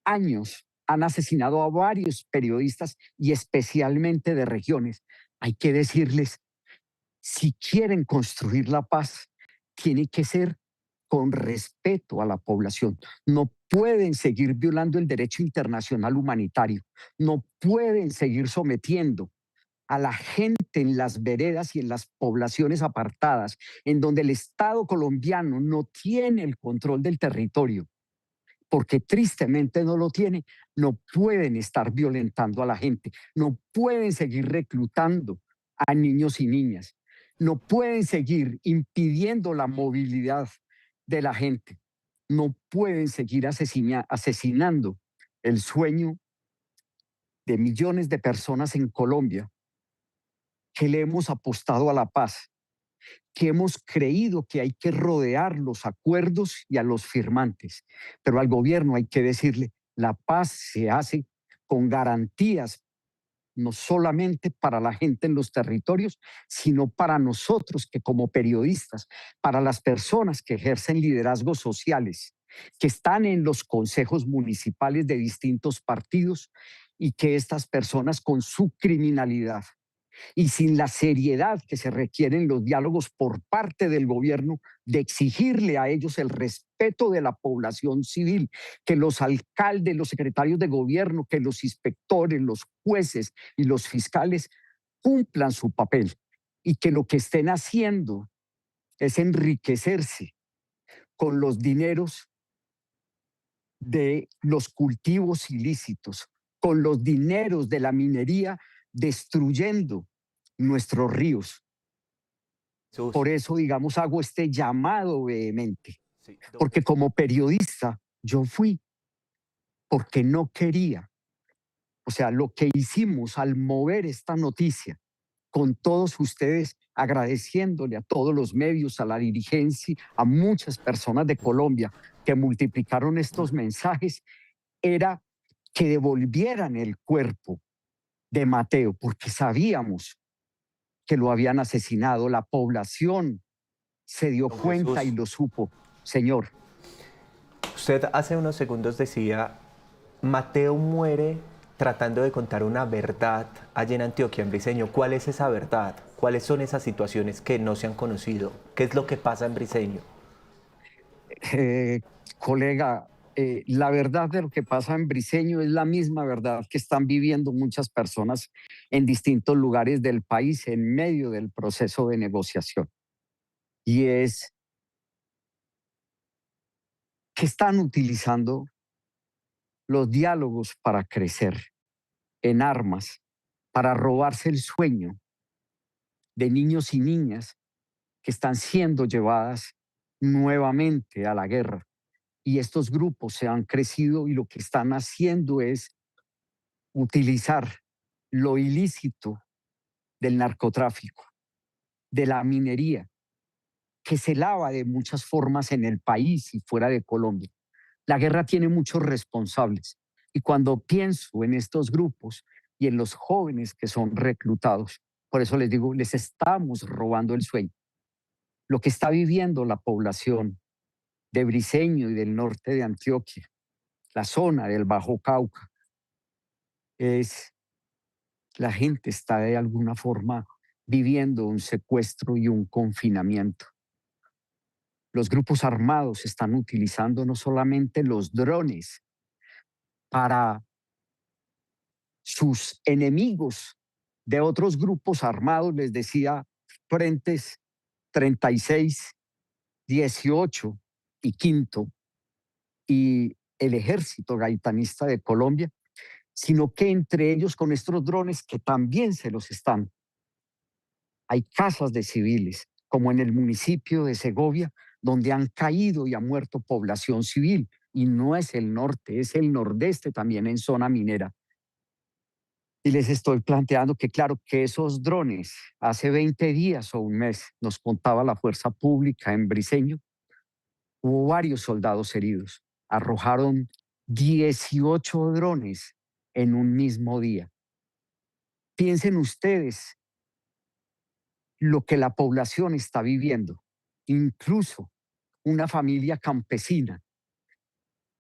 años han asesinado a varios periodistas y especialmente de regiones. Hay que decirles, si quieren construir la paz, tiene que ser con respeto a la población. No pueden seguir violando el derecho internacional humanitario. No pueden seguir sometiendo a la gente en las veredas y en las poblaciones apartadas, en donde el Estado colombiano no tiene el control del territorio, porque tristemente no lo tiene. No pueden estar violentando a la gente, no pueden seguir reclutando a niños y niñas, no pueden seguir impidiendo la movilidad de la gente, no pueden seguir asesinando el sueño de millones de personas en Colombia que le hemos apostado a la paz, que hemos creído que hay que rodear los acuerdos y a los firmantes. Pero al gobierno hay que decirle, la paz se hace con garantías, no solamente para la gente en los territorios, sino para nosotros que como periodistas, para las personas que ejercen liderazgos sociales, que están en los consejos municipales de distintos partidos y que estas personas con su criminalidad y sin la seriedad que se requiere en los diálogos por parte del gobierno de exigirle a ellos el respeto de la población civil, que los alcaldes, los secretarios de gobierno, que los inspectores, los jueces y los fiscales cumplan su papel y que lo que estén haciendo es enriquecerse con los dineros de los cultivos ilícitos, con los dineros de la minería, destruyendo nuestros ríos. Jesús, Por eso, digamos, hago este llamado vehemente, sí, porque como periodista yo fui, porque no quería. O sea, lo que hicimos al mover esta noticia con todos ustedes, agradeciéndole a todos los medios, a la dirigencia, a muchas personas de Colombia que multiplicaron estos mensajes, era que devolvieran el cuerpo de Mateo, porque sabíamos que lo habían asesinado. La población se dio don cuenta y Jesús, lo supo. Señor, usted hace unos segundos decía, Mateo muere tratando de contar una verdad allá en Antioquia, en Briceño. ¿Cuál es esa verdad? ¿Cuáles son esas situaciones que no se han conocido? ¿Qué es lo que pasa en Briceño? eh, colega, la verdad de lo que pasa en Briceño es la misma verdad que están viviendo muchas personas en distintos lugares del país en medio del proceso de negociación. Y es que están utilizando los diálogos para crecer en armas, para robarse el sueño de niños y niñas que están siendo llevadas nuevamente a la guerra. Y estos grupos se han crecido y lo que están haciendo es utilizar lo ilícito del narcotráfico, de la minería, que se lava de muchas formas en el país y fuera de Colombia. La guerra tiene muchos responsables y cuando pienso en estos grupos y en los jóvenes que son reclutados, por eso les digo, les estamos robando el sueño. Lo que está viviendo la población de Briceño y del norte de Antioquia, la zona del Bajo Cauca, es la gente está de alguna forma viviendo un secuestro y un confinamiento. Los grupos armados están utilizando no solamente los drones para sus enemigos de otros grupos armados, les decía, frentes 36, 18 y Quinto, y el ejército gaitanista de Colombia, sino que entre ellos con estos drones que también se los están. Hay casas de civiles, como en el municipio de Segovia, donde han caído y ha muerto población civil. Y no es el norte, es el nordeste también en zona minera. Y les estoy planteando que claro, que esos drones, hace 20 días o un mes, nos contaba la fuerza pública en Briceño, hubo varios soldados heridos. Arrojaron 18 drones en un mismo día. Piensen ustedes lo que la población está viviendo. Incluso una familia campesina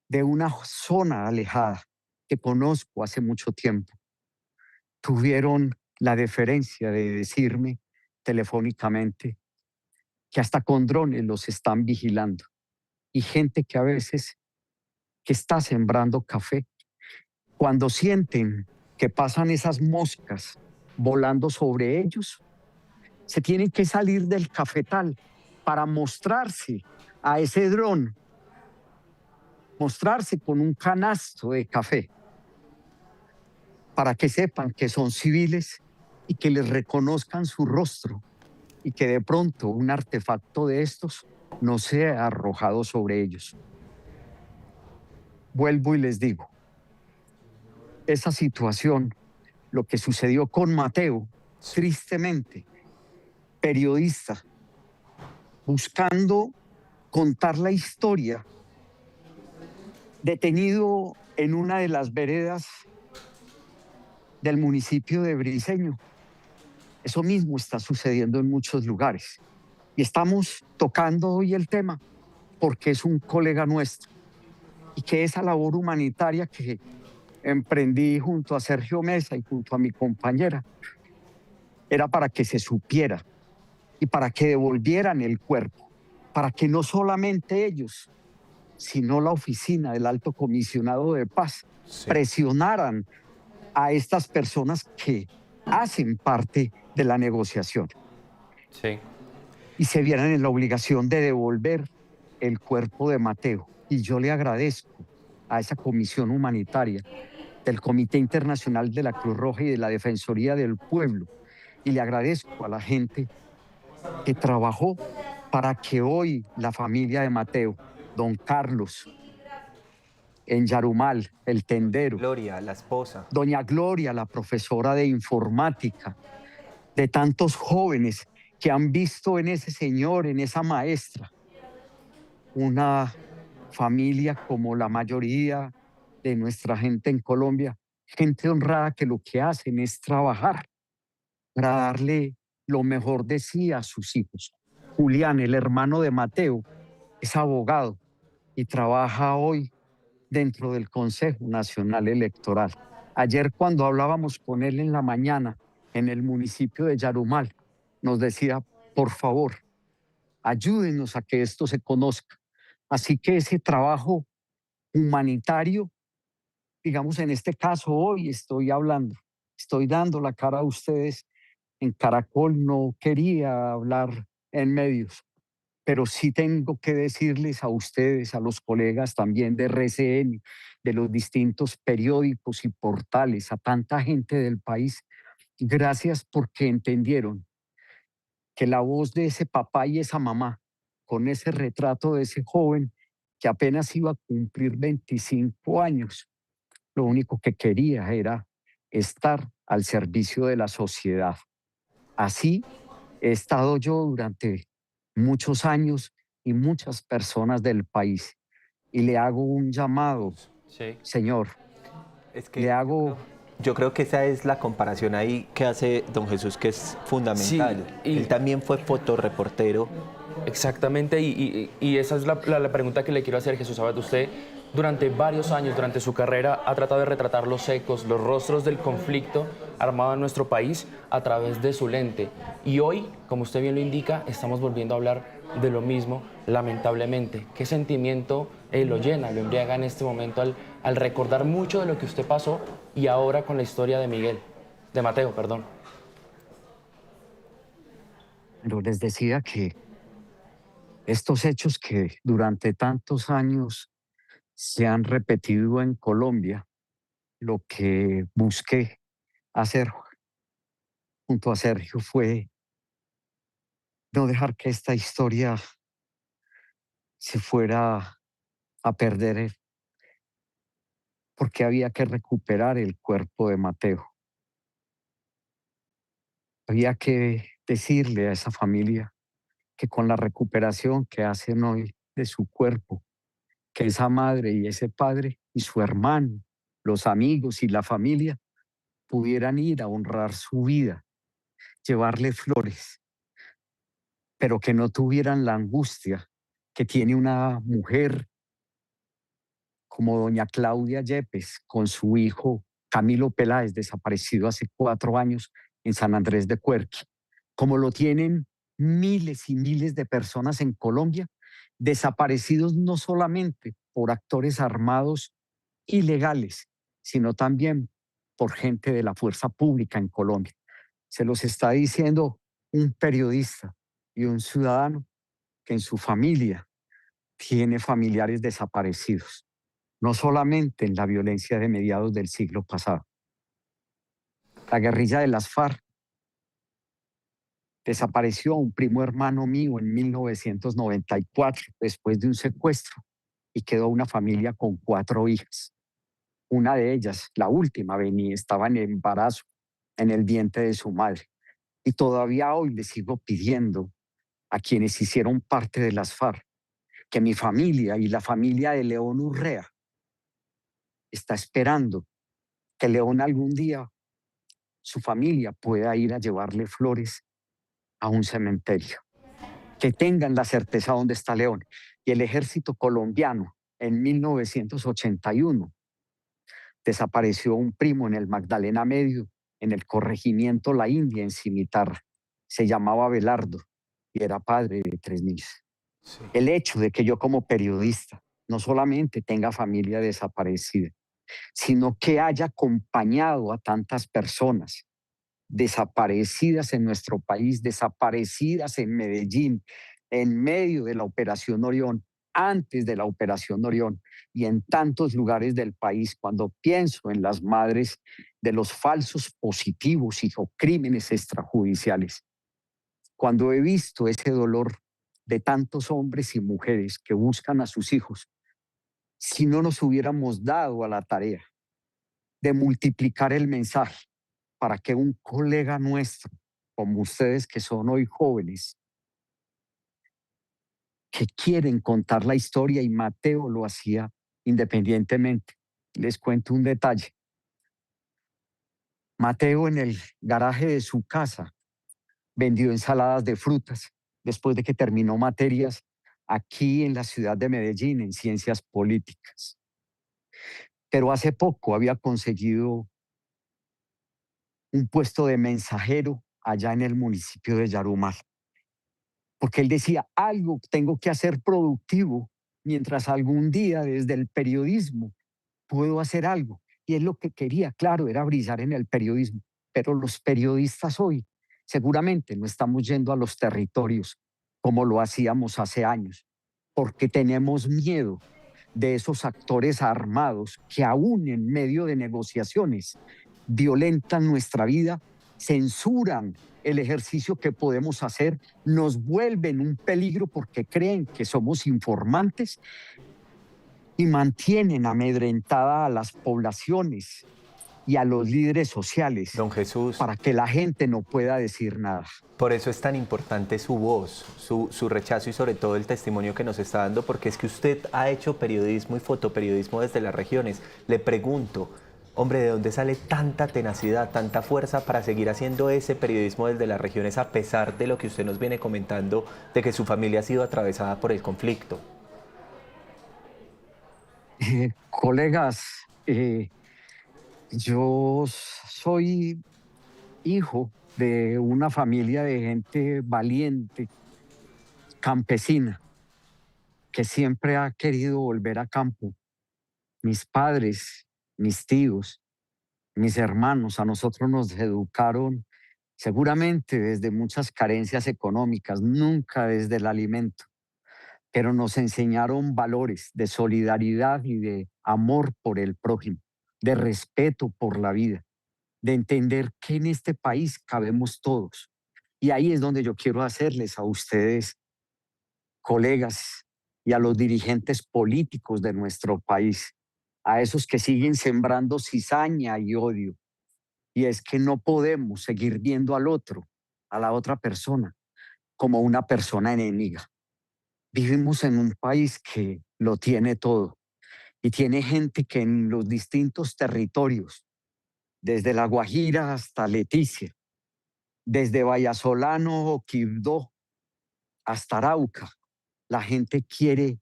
de una zona alejada que conozco hace mucho tiempo, tuvieron la deferencia de decirme telefónicamente que hasta con drones los están vigilando. Y gente que a veces que está sembrando café, cuando sienten que pasan esas moscas volando sobre ellos, se tienen que salir del cafetal para mostrarse a ese dron, mostrarse con un canasto de café, para que sepan que son civiles y que les reconozcan su rostro y que de pronto un artefacto de estos no sea arrojado sobre ellos. Vuelvo y les digo, esa situación, lo que sucedió con Mateo, tristemente, periodista, buscando contar la historia, detenido en una de las veredas del municipio de Briceño. Eso mismo está sucediendo en muchos lugares. Y estamos tocando hoy el tema porque es un colega nuestro y que esa labor humanitaria que emprendí junto a Sergio Mesa y junto a mi compañera era para que se supiera y para que devolvieran el cuerpo, para que no solamente ellos, sino la oficina del Alto Comisionado de Paz presionaran a estas personas que hacen parte de la negociación. Sí. Y se vieran en la obligación de devolver el cuerpo de Mateo. Y yo le agradezco a esa comisión humanitaria del Comité Internacional de la Cruz Roja y de la Defensoría del Pueblo. Y le agradezco a la gente que trabajó para que hoy la familia de Mateo, don Carlos, en Yarumal, el tendero, Gloria, la esposa. doña Gloria, la profesora de informática, de tantos jóvenes que han visto en ese señor, en esa maestra, una familia como la mayoría de nuestra gente en Colombia, gente honrada que lo que hacen es trabajar para darle lo mejor de sí a sus hijos. Julián, el hermano de Mateo, es abogado y trabaja hoy dentro del Consejo Nacional Electoral. Ayer cuando hablábamos con él en la mañana en el municipio de Yarumal, nos decía, por favor, ayúdenos a que esto se conozca. Así que ese trabajo humanitario, digamos en este caso hoy estoy hablando, estoy dando la cara a ustedes en Caracol, no quería hablar en medios, pero sí tengo que decirles a ustedes, a los colegas también de RCN, de los distintos periódicos y portales, a tanta gente del país, gracias porque entendieron que la voz de ese papá y esa mamá, con ese retrato de ese joven que apenas iba a cumplir 25 años, lo único que quería era estar al servicio de la sociedad. Así he estado yo durante muchos años y muchas personas del país. Y le hago un llamado, señor, Es que le hago... yo creo que esa es la comparación ahí que hace don Jesús, que es fundamental. Sí, y Él también fue fotoreportero. exactamente, y esa es la pregunta que le quiero hacer, Jesús Abad. Usted durante varios años, durante su carrera, ha tratado de retratar los ecos, los rostros del conflicto armado en nuestro país a través de su lente. Y hoy, como usted bien lo indica, estamos volviendo a hablar de lo mismo, lamentablemente. ¿Qué sentimiento lo llena, lo embriaga en este momento al recordar mucho de lo que usted pasó y ahora con la historia de Mateo, perdón? Pero les decía que estos hechos que durante tantos años se han repetido en Colombia lo que busqué hacer junto a Sergio fue no dejar que esta historia se fuera a perder, porque había que recuperar el cuerpo de Mateo. Había que decirle a esa familia que con la recuperación que hacen hoy de su cuerpo, que esa madre y ese padre y su hermano, los amigos y la familia pudieran ir a honrar su vida, llevarle flores, pero que no tuvieran la angustia que tiene una mujer como doña Claudia Yepes con su hijo Camilo Peláez, desaparecido hace 4 años en San Andrés de Cuerqui, como lo tienen miles y miles de personas en Colombia, desaparecidos no solamente por actores armados ilegales, sino también por gente de la fuerza pública en Colombia. Se los está diciendo un periodista y un ciudadano que en su familia tiene familiares desaparecidos, no solamente en la violencia de mediados del siglo pasado. La guerrilla de las FARC desapareció a un primo hermano mío en 1994 después de un secuestro y quedó una familia con 4 hijas. Una de ellas, la última, estaba en embarazo en el vientre de su madre. Y todavía hoy le sigo pidiendo a quienes hicieron parte de las FARC que mi familia y la familia de León Urrea está esperando que León algún día, su familia, pueda ir a llevarle flores a un cementerio. Que tengan la certeza dónde está León. Y el ejército colombiano en 1981 desapareció un primo en el Magdalena Medio, en el corregimiento La India, en Cimitarra. Se llamaba Abelardo y era padre de 3 niños. Sí. El hecho de que yo como periodista no solamente tenga familia desaparecida, sino que haya acompañado a tantas personas desaparecidas en nuestro país, desaparecidas en Medellín, en medio de la Operación Orión, antes de la Operación Orión y en tantos lugares del país, cuando pienso en las madres de los falsos positivos y o crímenes extrajudiciales, cuando he visto ese dolor de tantos hombres y mujeres que buscan a sus hijos, si no nos hubiéramos dado a la tarea de multiplicar el mensaje para que un colega nuestro, como ustedes que son hoy jóvenes, que quieren contar la historia, y Mateo lo hacía independientemente. Les cuento un detalle. Mateo en el garaje de su casa vendió ensaladas de frutas después de que terminó materias aquí en la ciudad de Medellín en ciencias políticas. Pero hace poco había conseguido un puesto de mensajero allá en el municipio de Yarumal, porque él decía, algo tengo que hacer productivo mientras algún día desde el periodismo puedo hacer algo. Y él lo que quería, claro, era brillar en el periodismo, pero los periodistas hoy seguramente no estamos yendo a los territorios como lo hacíamos hace años, porque tenemos miedo de esos actores armados que aún en medio de negociaciones violentan nuestra vida, censuran el ejercicio que podemos hacer, nos vuelven un peligro porque creen que somos informantes y mantienen amedrentada a las poblaciones y a los líderes sociales. Don Jesús, para que la gente no pueda decir nada. Por eso es tan importante su voz, su rechazo y sobre todo el testimonio que nos está dando, porque es que usted ha hecho periodismo y fotoperiodismo desde las regiones. Le pregunto, hombre, ¿de dónde sale tanta tenacidad, tanta fuerza para seguir haciendo ese periodismo desde las regiones a pesar de lo que usted nos viene comentando de que su familia ha sido atravesada por el conflicto? Colegas, yo soy hijo de una familia de gente valiente, campesina, que siempre ha querido volver a campo. Mis padres, mis tíos, mis hermanos, a nosotros nos educaron seguramente desde muchas carencias económicas, nunca desde el alimento, pero nos enseñaron valores de solidaridad y de amor por el prójimo. de respeto por la vida, de entender que en este país cabemos todos. Y ahí es donde yo quiero hacerles a ustedes, colegas, y a los dirigentes políticos de nuestro país, a esos que siguen sembrando cizaña y odio. Y es que no podemos seguir viendo al otro, a la otra persona, como una persona enemiga. Vivimos en un país que lo tiene todo y tiene gente que en los distintos territorios, desde La Guajira hasta Leticia, desde Vallasolano o Quibdó hasta Arauca, la gente quiere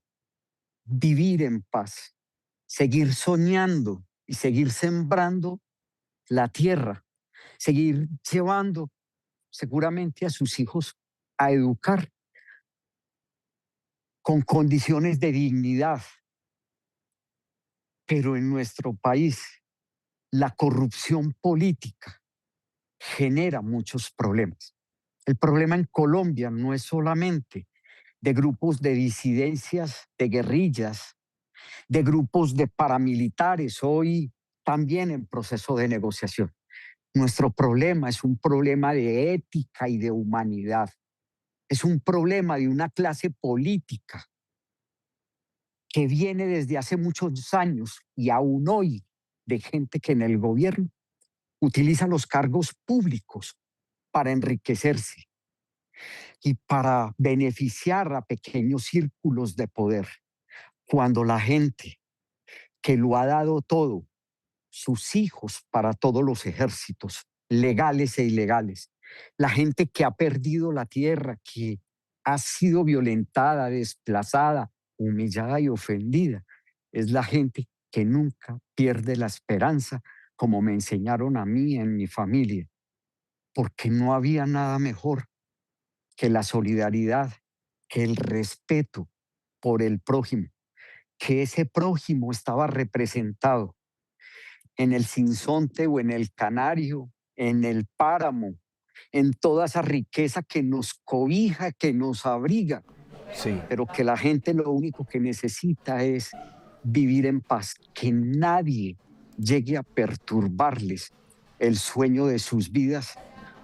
vivir en paz, seguir soñando y seguir sembrando la tierra, seguir llevando seguramente a sus hijos a educar con condiciones de dignidad. Pero en nuestro país, la corrupción política genera muchos problemas. El problema en Colombia no es solamente de grupos de disidencias, de guerrillas, de grupos de paramilitares, hoy también en proceso de negociación. Nuestro problema es un problema de ética y de humanidad. Es un problema de una clase política que viene desde hace muchos años y aún hoy de gente que en el gobierno utiliza los cargos públicos para enriquecerse y para beneficiar a pequeños círculos de poder, cuando la gente que lo ha dado todo, sus hijos para todos los ejércitos, legales e ilegales, la gente que ha perdido la tierra, que ha sido violentada, desplazada, humillada y ofendida, es la gente que nunca pierde la esperanza, como me enseñaron a mí en mi familia, porque no había nada mejor que la solidaridad, que el respeto por el prójimo, que ese prójimo estaba representado en el sinsonte o en el canario, en el páramo, en toda esa riqueza que nos cobija, que nos abriga, Sí. pero que la gente lo único que necesita es vivir en paz, que nadie llegue a perturbarles el sueño de sus vidas,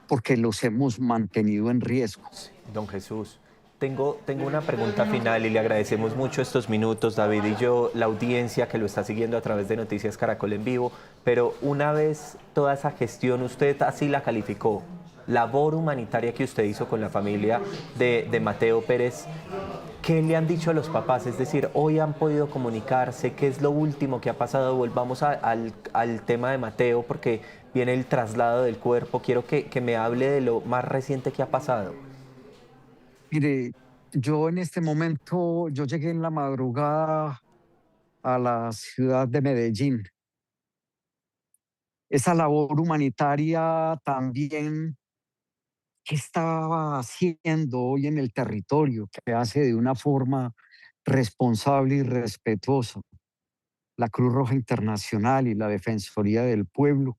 porque los hemos mantenido en riesgo. Don Jesús, tengo una pregunta final y le agradecemos mucho estos minutos, David y yo, la audiencia que lo está siguiendo a través de Noticias Caracol en vivo, pero una vez toda esa gestión, usted así la calificó, labor humanitaria que usted hizo con la familia de Mateo Pérez, ¿qué le han dicho a los papás? Es decir, hoy han podido comunicarse, ¿qué es lo último que ha pasado? Volvamos al tema de Mateo, porque viene el traslado del cuerpo. Quiero que me hable de lo más reciente que ha pasado. Mire, yo en este momento, yo llegué en la madrugada a la ciudad de Medellín. Esa labor humanitaria también que estaba haciendo hoy en el territorio, que hace de una forma responsable y respetuosa la Cruz Roja Internacional y la Defensoría del Pueblo,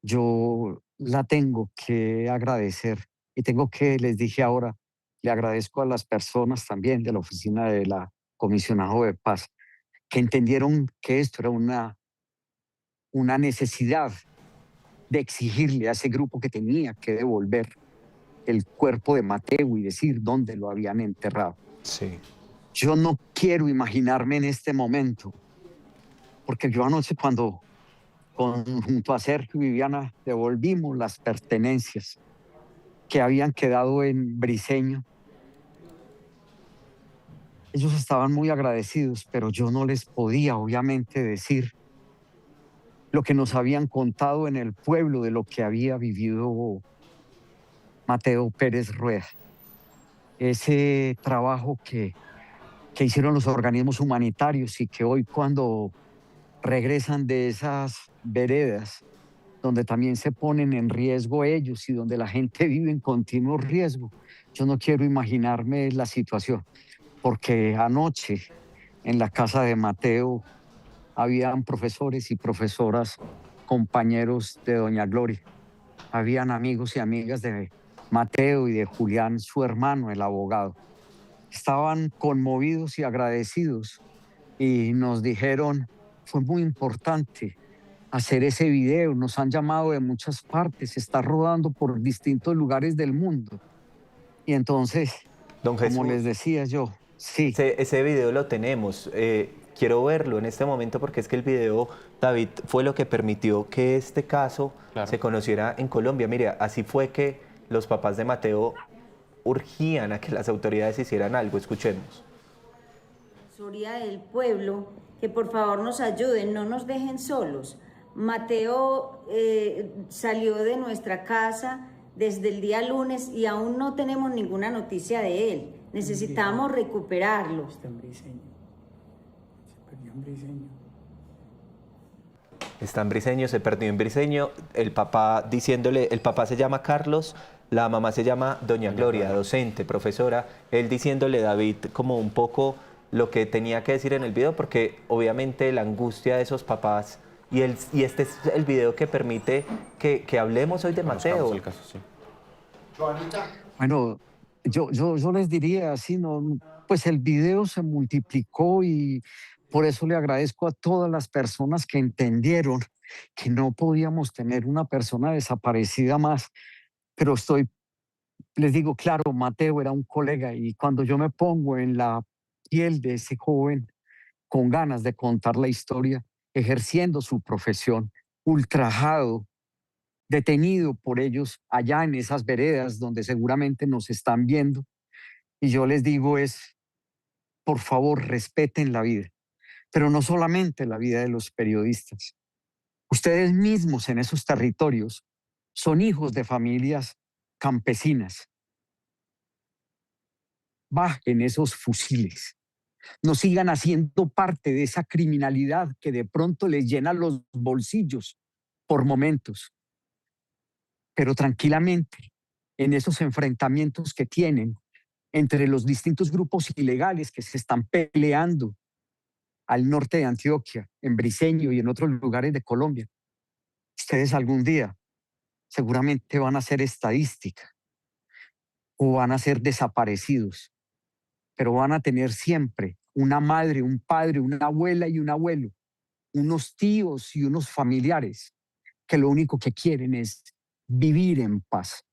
yo la tengo que agradecer y tengo que, les dije ahora, le agradezco a las personas también de la oficina de la comisionado de paz, que entendieron que esto era una necesidad de exigirle a ese grupo que tenía que devolver el cuerpo de Mateo y decir dónde lo habían enterrado. Sí. Yo no quiero imaginarme en este momento, porque yo anoche cuando junto a Sergio y Viviana devolvimos las pertenencias que habían quedado en Briceño, ellos estaban muy agradecidos, pero yo no les podía obviamente decir lo que nos habían contado en el pueblo de lo que había vivido Mateo Pérez Rueda. Ese trabajo que hicieron los organismos humanitarios y que hoy cuando regresan de esas veredas, donde también se ponen en riesgo ellos y donde la gente vive en continuo riesgo, yo no quiero imaginarme la situación, porque anoche en la casa de Mateo habían profesores y profesoras, compañeros de Doña Gloria, habían amigos y amigas de Mateo y de Julián, su hermano, el abogado. Estaban conmovidos y agradecidos y nos dijeron, fue muy importante hacer ese video. Nos han llamado de muchas partes, está rodando por distintos lugares del mundo. Y entonces, Don Jesús, como les decía yo, sí, ese video lo tenemos. Quiero verlo en este momento porque es que el video, David, fue lo que permitió que este caso Claro. se conociera en Colombia. Mire, así fue que los papás de Mateo urgían a que las autoridades hicieran algo. Escuchemos. Del pueblo, que por favor nos ayuden, no nos dejen solos. Mateo salió de nuestra casa desde el día lunes y aún no tenemos ninguna noticia de él. Necesitamos recuperarlo. Está en Briseño. Se perdió en Briseño. Está en Briseño, se perdió en Briseño. El papá diciéndole, el papá se llama Carlos, la mamá se llama Doña Gloria, docente, profesora. Él diciéndole, David, como un poco lo que tenía que decir en el video, porque obviamente la angustia de esos papás y este es el video que permite que hablemos hoy de Mateo. El caso, sí. bueno, yo les diría así, no, pues el video se multiplicó y por eso le agradezco a todas las personas que entendieron que no podíamos tener una persona desaparecida más, pero les digo, claro, Mateo era un colega y cuando yo me pongo en la piel de ese joven con ganas de contar la historia, ejerciendo su profesión, ultrajado, detenido por ellos allá en esas veredas donde seguramente nos están viendo. Y yo les digo por favor, respeten la vida, pero no solamente la vida de los periodistas. Ustedes mismos en esos territorios son hijos de familias campesinas. Bajen esos fusiles. No sigan haciendo parte de esa criminalidad que de pronto les llena los bolsillos por momentos. Pero tranquilamente, en esos enfrentamientos que tienen entre los distintos grupos ilegales que se están peleando al norte de Antioquia, en Briseño y en otros lugares de Colombia, ustedes algún día seguramente van a ser estadística o van a ser desaparecidos, pero van a tener siempre una madre, un padre, una abuela y un abuelo, unos tíos y unos familiares que lo único que quieren es vivir en paz.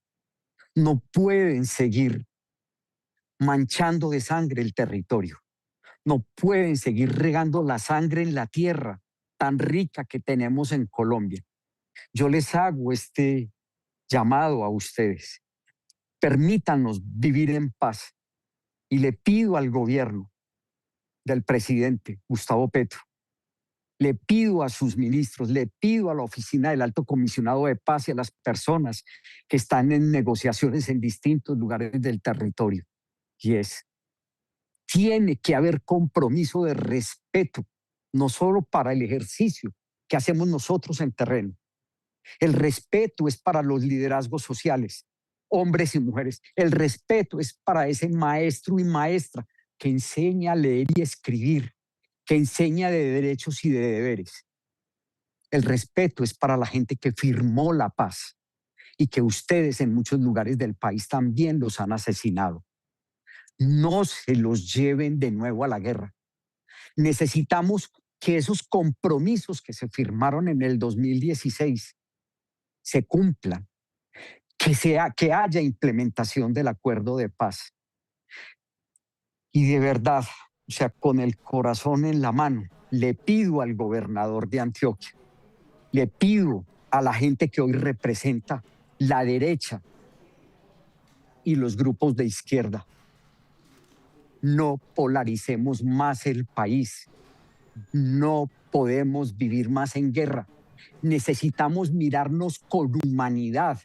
No pueden seguir manchando de sangre el territorio. No pueden seguir regando la sangre en la tierra tan rica que tenemos en Colombia. Yo les hago este llamado a ustedes. Permítanos vivir en paz. Y le pido al gobierno del presidente Gustavo Petro, le pido a sus ministros, le pido a la oficina del Alto Comisionado de Paz y a las personas que están en negociaciones en distintos lugares del territorio. Y tiene que haber compromiso de respeto, no solo para el ejercicio que hacemos nosotros en terreno. El respeto es para los liderazgos sociales, hombres y mujeres. El respeto es para ese maestro y maestra que enseña a leer y escribir, que enseña de derechos y de deberes. El respeto es para la gente que firmó la paz y que ustedes en muchos lugares del país también los han asesinado. No se los lleven de nuevo a la guerra. Necesitamos que esos compromisos que se firmaron en el 2016 se cumplan, que haya implementación del acuerdo de paz. Y de verdad, o sea, con el corazón en la mano, le pido al gobernador de Antioquia, le pido a la gente que hoy representa la derecha y los grupos de izquierda, no polaricemos más el país. No podemos vivir más en guerra. Necesitamos mirarnos con humanidad.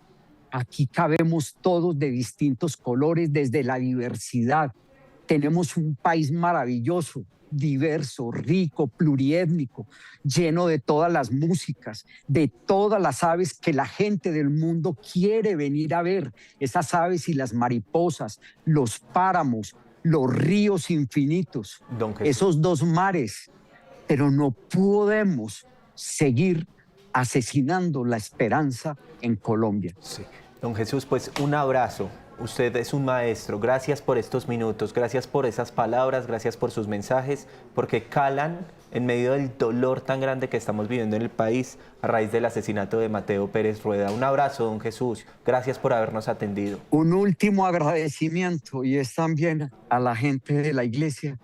Aquí cabemos todos de distintos colores, desde la diversidad. Tenemos un país maravilloso, diverso, rico, pluriétnico, lleno de todas las músicas, de todas las aves que la gente del mundo quiere venir a ver. Esas aves y las mariposas, los páramos, los ríos infinitos, esos dos mares. Pero no podemos seguir asesinando la esperanza en Colombia. Sí. Don Jesús, pues un abrazo usted es un maestro. Gracias por estos minutos, gracias por esas palabras, gracias por sus mensajes, porque calan en medio del dolor tan grande que estamos viviendo en el país a raíz del asesinato de Mateo Pérez Rueda. Un abrazo, don Jesús. Gracias por habernos atendido. Un último agradecimiento, y es también a la gente de la iglesia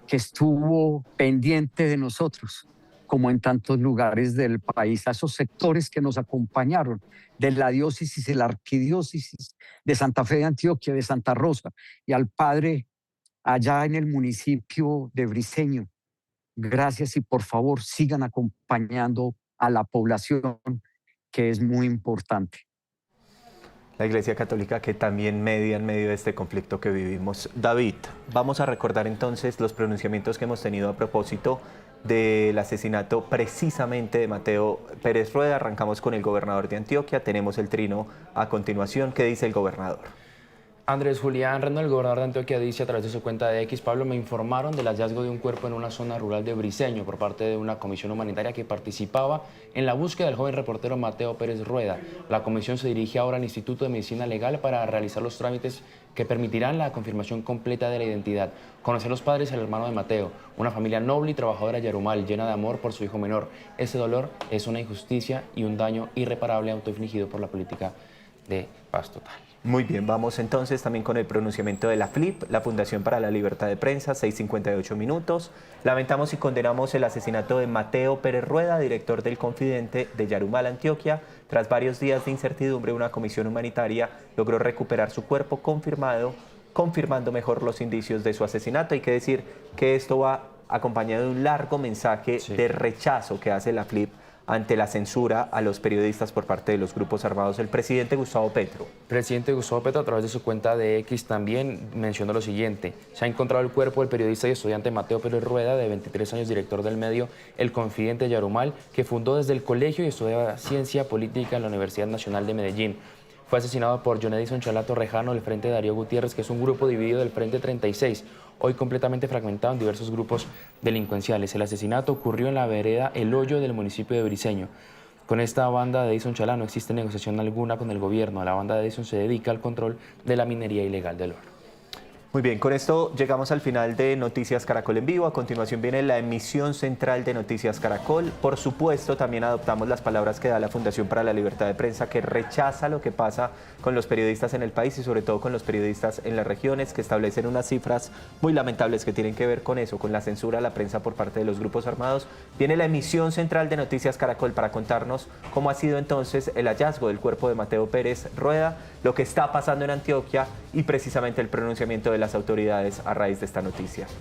que estuvo pendiente de nosotros, como en tantos lugares del país, a esos sectores que nos acompañaron, de la diócesis y la arquidiócesis de Santa Fe de Antioquia, de Santa Rosa, y al padre allá en el municipio de Briceño. Gracias, y por favor sigan acompañando a la población, que es muy importante. La Iglesia Católica que también media en medio de este conflicto que vivimos. David, vamos a recordar entonces los pronunciamientos que hemos tenido a propósito del asesinato precisamente de Mateo Pérez Rueda. Arrancamos con el gobernador de Antioquia, tenemos el trino a continuación. ¿Qué dice el gobernador? Andrés Julián Rendo, el gobernador de Antioquia, dice a través de su cuenta de X: Pablo, me informaron del hallazgo de un cuerpo en una zona rural de Briceño por parte de una comisión humanitaria que participaba en la búsqueda del joven reportero Mateo Pérez Rueda. La comisión se dirige ahora al Instituto de Medicina Legal para realizar los trámites que permitirán la confirmación completa de la identidad. Conocer a los padres y al hermano de Mateo, una familia noble y trabajadora de Yarumal, llena de amor por su hijo menor. Ese dolor es una injusticia y un daño irreparable autoinfligido por la política de paz total. Muy bien, vamos entonces también con el pronunciamiento de la FLIP, la Fundación para la Libertad de Prensa, 6:58 minutos. Lamentamos y condenamos el asesinato de Mateo Pérez Rueda, director del Confidente de Yarumal, Antioquia. Tras varios días de incertidumbre, una comisión humanitaria logró recuperar su cuerpo confirmando mejor los indicios de su asesinato. Hay que decir que esto va acompañado de un largo mensaje de rechazo que hace la FLIP ante la censura a los periodistas por parte de los grupos armados. El presidente Gustavo Petro. Presidente Gustavo Petro, a través de su cuenta de X, también mencionó lo siguiente: se ha encontrado el cuerpo del periodista y estudiante Mateo Pérez Rueda, de 23 años, director del medio El Confidente de Yarumal, que fundó desde el colegio y estudiaba ciencia política en la Universidad Nacional de Medellín. Fue asesinado por John Edison Chalá Torrejano del Frente Darío Gutiérrez, que es un grupo dividido del Frente 36, hoy completamente fragmentado en diversos grupos delincuenciales. El asesinato ocurrió en la vereda El Hoyo del municipio de Briceño. Con esta banda de Edison Chalá no existe negociación alguna con el gobierno. La banda de Edison se dedica al control de la minería ilegal del oro. Muy bien, con esto llegamos al final de Noticias Caracol en vivo. A continuación viene la emisión central de Noticias Caracol. Por supuesto, también adoptamos las palabras que da la Fundación para la Libertad de Prensa, que rechaza lo que pasa con los periodistas en el país y sobre todo con los periodistas en las regiones, que establecen unas cifras muy lamentables que tienen que ver con eso, con la censura a la prensa por parte de los grupos armados. Viene la emisión central de Noticias Caracol para contarnos cómo ha sido entonces el hallazgo del cuerpo de Mateo Pérez Rueda, lo que está pasando en Antioquia y precisamente el pronunciamiento de las autoridades a raíz de esta noticia.